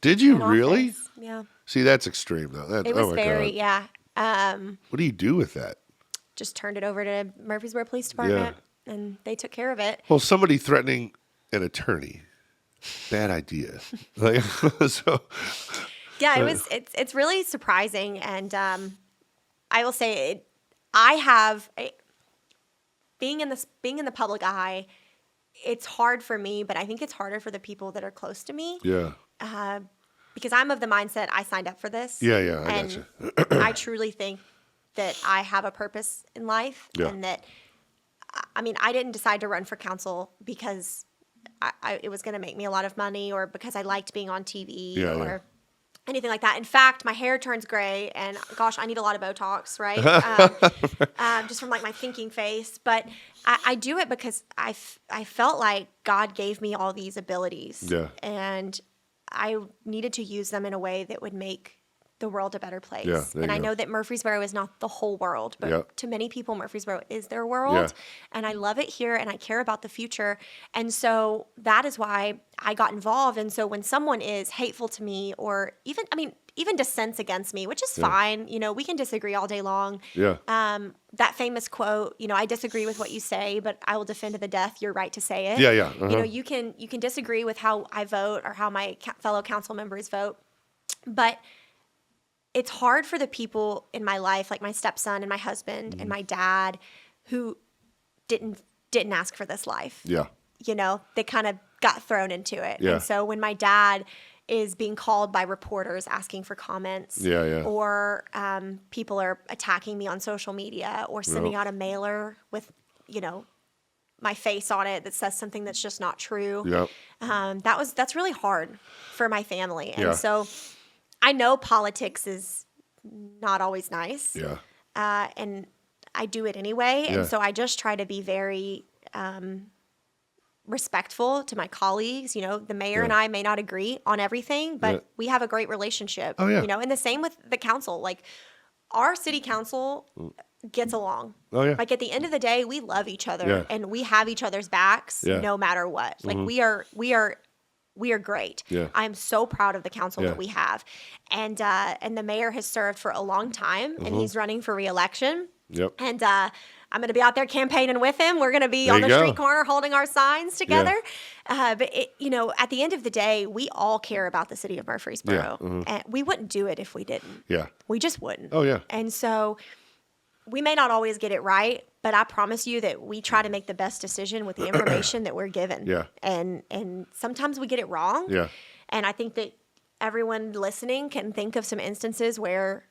Did you in really? office. Yeah. See, that's extreme though. That's, It was oh my very, God. yeah. What do you do with that? Just turned it over to Murfreesboro Police Department and they took care of it. Well, somebody threatening an attorney. Bad idea. Like, so Yeah, it's really surprising, and I will say being in the public eye. It's hard for me, but I think it's harder for the people that are close to me. yeah. Because I'm of the mindset I signed up for this. Yeah, I and gotcha. I truly think that I have a purpose in life, Yeah. and that I didn't decide to run for council because it was going to make me a lot of money, or because I liked being on TV, Yeah, or yeah. anything like that. In fact, my hair turns gray, and gosh, I need a lot of Botox, right? Just from like my thinking face. But I do it because I felt like God gave me all these abilities, Yeah. and I needed to use them in a way that would make the world a better place. Yeah, there and you I go. know that Murfreesboro is not the whole world, but Yep. to many people, Murfreesboro is their world. Yeah. And I love it here and I care about the future. And so that is why I got involved. And so when someone is hateful to me or even dissents against me, which is fine, we can disagree all day long. Yeah. That famous quote, I disagree with what you say, but I will defend to the death your right to say it. Yeah, yeah. You can disagree with how I vote or how my fellow council members vote, but it's hard for the people in my life, like my stepson and my husband and my dad, who didn't ask for this life. Yeah. They kind of got thrown into it. Yeah. And so when my dad is being called by reporters asking for comments, Yeah. or people are attacking me on social media or sending out a mailer with, my face on it that says something that's just not true. Yep. That's really hard for my family. And Yeah. so I know politics is not always nice. Yeah. And I do it anyway. Yeah. And so I just try to be very respectful to my colleagues. The mayor and I may not agree on everything, but we have a great relationship. Oh, yeah. And the same with the council. Like, our city council gets along. Oh, yeah. Like, at the end of the day, we love each other Yeah. and we have each other's backs Yeah. no matter what. Like, we are great. Yeah. I'm so proud of the council Yeah. that we have. And the mayor has served for a long time and he's running for re-election. Yep. And I'm going to be out there campaigning with him. We're going to be There on you the go. street corner holding our signs together. But at the end of the day, we all care about the city of Murfreesboro. Yeah. And we wouldn't do it if we didn't. Yeah. We just wouldn't. Oh, yeah. And so we may not always get it right, but I promise you that we try to make the best decision with the information that we're given. Yeah. And sometimes we get it wrong. Yeah. And I think that everyone listening can think of some instances where,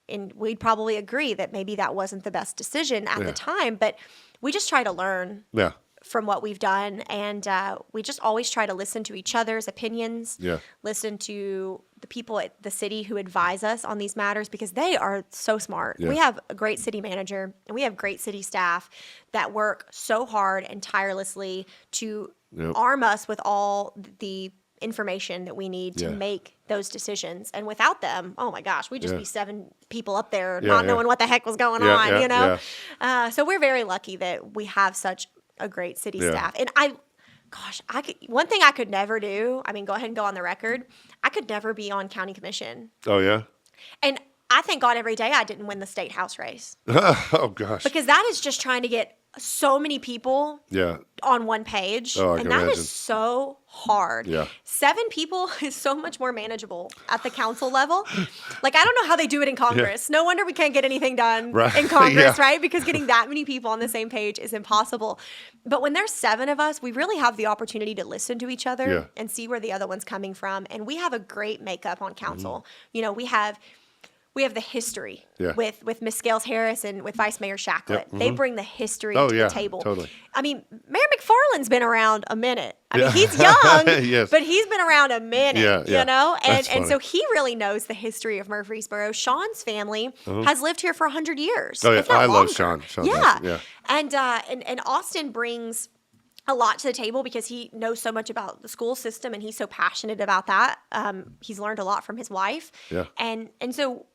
and we'd probably agree that maybe that wasn't the best decision at the time, but we just try to learn Yeah. from what we've done. And we just always try to listen to each other's opinions, Yeah. listen to the people at the city who advise us on these matters because they are so smart. Yeah. We have a great city manager and we have great city staff that work so hard and tirelessly to arm us with all the information that we need to make those decisions. And without them, oh my gosh, we'd just be 7 people up there not knowing what the heck was going on, So we're very lucky that we have such a great city staff. And one thing I could never do, go ahead and go on the record, I could never be on county commission. Oh, yeah. And I thank God every day I didn't win the state house race Oh, gosh. because that is just trying to get so many people Yeah. on one page. Oh, I and can that imagine. is so hard. Yeah. 7 people is so much more manageable at the council level. Like, I don't know how they do it in Congress. No wonder we can't get anything done Right. in Congress, Yeah. right? Because getting that many people on the same page is impossible. But when there's 7 of us, we really have the opportunity to listen to each other Yeah. and see where the other one's coming from. And we have a great makeup on council. Mm-hmm. We have the history Yeah. with Miss Scales Harris and with Vice Mayor Shacklet. Yep. They bring the history Oh, to yeah, the table. totally. Mayor McFarland's been around a minute. Yeah. He's young, Yes. but he's been around a minute, Yeah. That's And funny. so he really knows the history of Murfreesboro. Sean's family has lived here for 100 years. Oh, yeah. if not I love longer. Sean. Sean yeah. does. And Austin brings a lot to the table because he knows so much about the school system and he's so passionate about that. He's learned a lot from his wife. Yeah. And so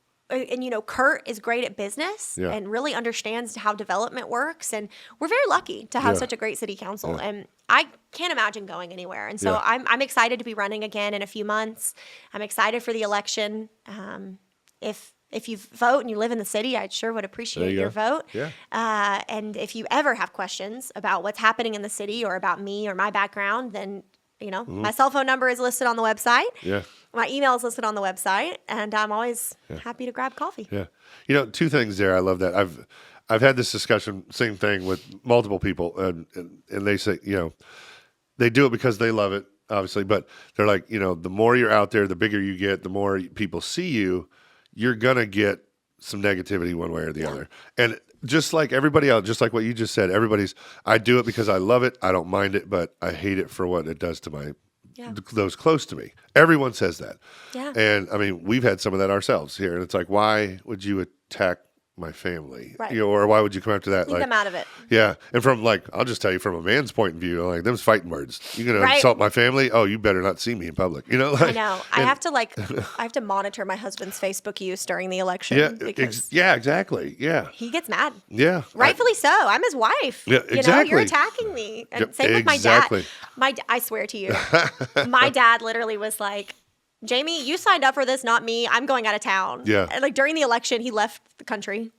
Kurt is great at business Yeah. and really understands how development works. And we're very lucky to have Yeah. such a great city council. Yeah. And I can't imagine going anywhere. And so Yeah. I'm excited to be running again in a few months. I'm excited for the election. If you vote and you live in the city, I sure would appreciate There you your go. vote. Yeah. And if you ever have questions about what's happening in the city or about me or my background, then my cell phone number is listed on the website. Yeah. My email is listed on the website, and I'm always happy to grab coffee. Yeah. 2 things there. I love that. I've had this discussion, same thing with multiple people, and they say, they do it because they love it, obviously, but they're like, the more you're out there, the bigger you get, the more people see you, you're going to get some negativity one way or the other. And just like everybody else, just like what you just said, I do it because I love it. I don't mind it, but I hate it for what it does to those close to me. Everyone says that. Yeah. And we've had some of that ourselves here. And it's like, why would you attack my family? Right. Or why would you come after that? Leave them out of it. Yeah. And from I'll just tell you from a man's point of view, like them's fighting words. You're going to Right. insult my family? Oh, you better not see me in public. I know. I have to monitor my husband's Facebook use during the election. Yeah. Because Exactly. Yeah. he gets mad. Yeah. Rightfully so. I'm his wife. Yeah, exactly. You're attacking me. And Yep, same with exactly. my dad. I swear to you, my dad literally was like, Jamie, you signed up for this, not me. I'm going out of town. Yeah. And like during the election, he left the country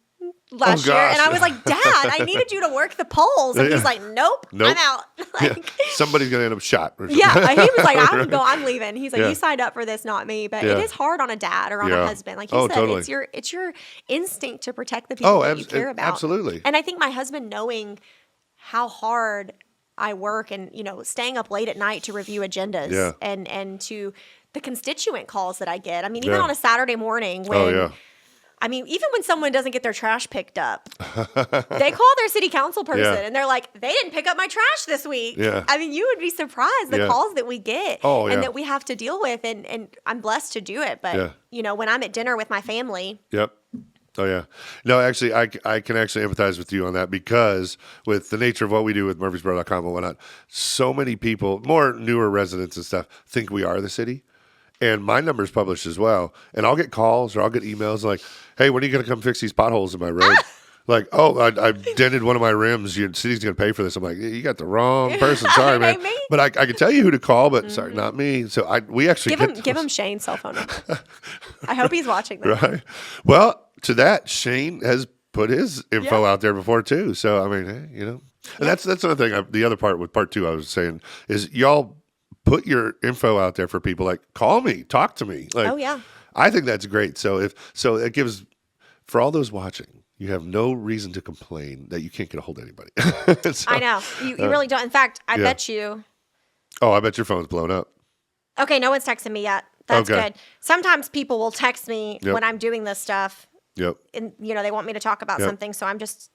last year. gosh. And I was like, Dad, I needed you to work the polls. And he's like, nope, I'm out. Like, Somebody's going to end up shot. Or yeah. something. He was like, I'm leaving. He's like, Yeah. you signed up for this, not me. But Yeah. it is hard on a dad or on Yeah. a husband. Like you said, totally. it's your instinct to protect the people that you care about. Absolutely. And I think my husband knowing how hard I work and, staying up late at night to review agendas Yeah. and to the constituent calls that I get. I mean, even Yeah. on a Saturday morning when, Oh, yeah. I mean, even when someone doesn't get their trash picked up, they call their city council person Yeah. and they're like, they didn't pick up my trash this week. Yeah. I mean, you would be surprised the Yeah. calls that we get Oh, and yeah. that we have to deal with. And I'm blessed to do it. But, when I'm at dinner with my family, Yep. Oh, yeah. No, actually, I can actually empathize with you on that because with the nature of what we do with Murfreesboro.com and whatnot, so many people, more newer residents and stuff, think we are the city. And my number's published as well. And I'll get calls or I'll get emails like, hey, when are you going to come fix these potholes in my road? Like, oh, I dented one of my rims. Your city's going to pay for this. I'm like, you got the wrong person. Sorry, man. Ain't me. But I can tell you who to call, but sorry, not me. So we actually give him Shane's cell phone number. I hope he's watching this. Right. Well, to that, Shane has put his info out there before too. So I mean, hey, and that's another thing. The other part with part two, I was saying is y'all put your info out there for people. Like, call me, talk to me. Like, Oh, yeah. I think that's great. So it gives for all those watching, you have no reason to complain that you can't get a hold of anybody. So, I know. You really don't. In fact, I bet you. Oh, I bet your phone's blown up. Okay, no one's texted me yet. That's Okay. good. Sometimes people will text me Yep. when I'm doing this stuff. Yep. And they want me to talk about Yep. something, so I'm just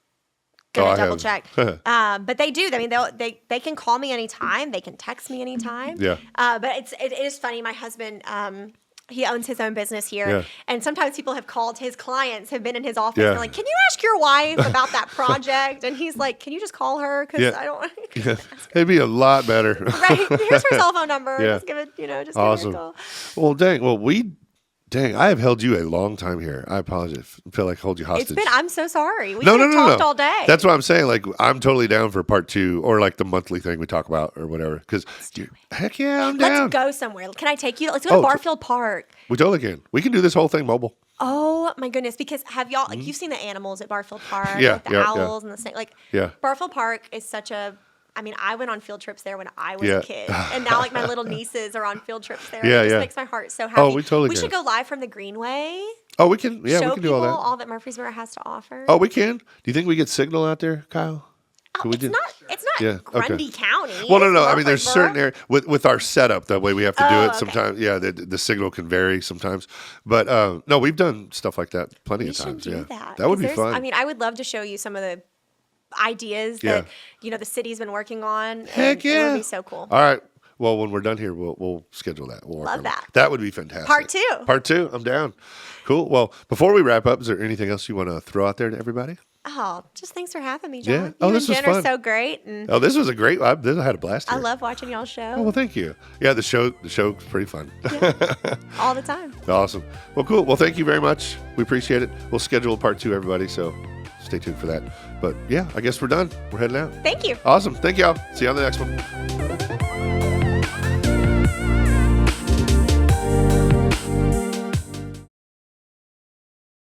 Oh, gonna I double have. check. But they do. I mean, they can call me anytime. They can text me anytime. Yeah. But it is funny. My husband, he owns his own business here, Yeah. and sometimes people have called. His clients have been in his office. Yeah. They're like, "Can you ask your wife about that project?" And he's like, "Can you just call her? Because Yeah. I don't." Yeah. It'd be a lot better. Right. Here's her cell phone number. Yeah. Just give it. Just Awesome. give her a call. Well, dang. Well, I have held you a long time here. I apologize. I feel like I hold you hostage. I'm so sorry. We no, could have talked all day. That's what I'm saying. Like, I'm totally down for part two or like the monthly thing we talk about or whatever. Because, heck yeah, I'm down. Let's go somewhere. Can I take you? Let's go to Barfield Park. We totally can. We can do this whole thing mobile. Oh my goodness! Because have y'all you've seen the animals at Barfield Park? Yeah, like the yeah, owls and the snake. Like Yeah. Barfield Park is such a. I mean, I went on field trips there when I was Yeah. a kid, and now like my little nieces are on field trips there. Yeah, It just yeah. makes my heart so happy. Oh, we totally We can. should go live from the Greenway. Oh, we can. Yeah, show we can do people all that. Murfreesboro has to offer. Oh, we can. Do you think we get signal out there, Kyle? Could we it's do- not. It's not Yeah, okay. Grundy County. Well, no, It's no. I mean, there's certain Murfreesboro. areas with our setup. That way we have to do Oh, it okay. sometimes. Yeah, the signal can vary sometimes. But no, we've done stuff like that plenty We of should times. do Yeah, that. that would 'Cause be there's- fun. I mean, I would love to show you some of the ideas Yeah. that the city's been working on. Heck and It yeah. would be so cool. All right. Well, when we're done here, we'll schedule that. We'll work Love on that. That would be fantastic. Part two. Part two. I'm down. Cool. Well, before we wrap up, is there anything else you want to throw out there to everybody? Oh, just thanks for having me, John. Yeah. You Oh, and this was Jen are fun. so great, and Oh, this was a great. I had a blast I here. love watching y'all show Oh, well, thank you. Yeah, the show's pretty fun. all the time. Awesome. Well, cool. Well, thank you very much. We appreciate it. We'll schedule part two, everybody. So stay tuned for that. But yeah, I guess we're done. We're heading out. Thank you. Awesome. Thank y'all. See you on the next one.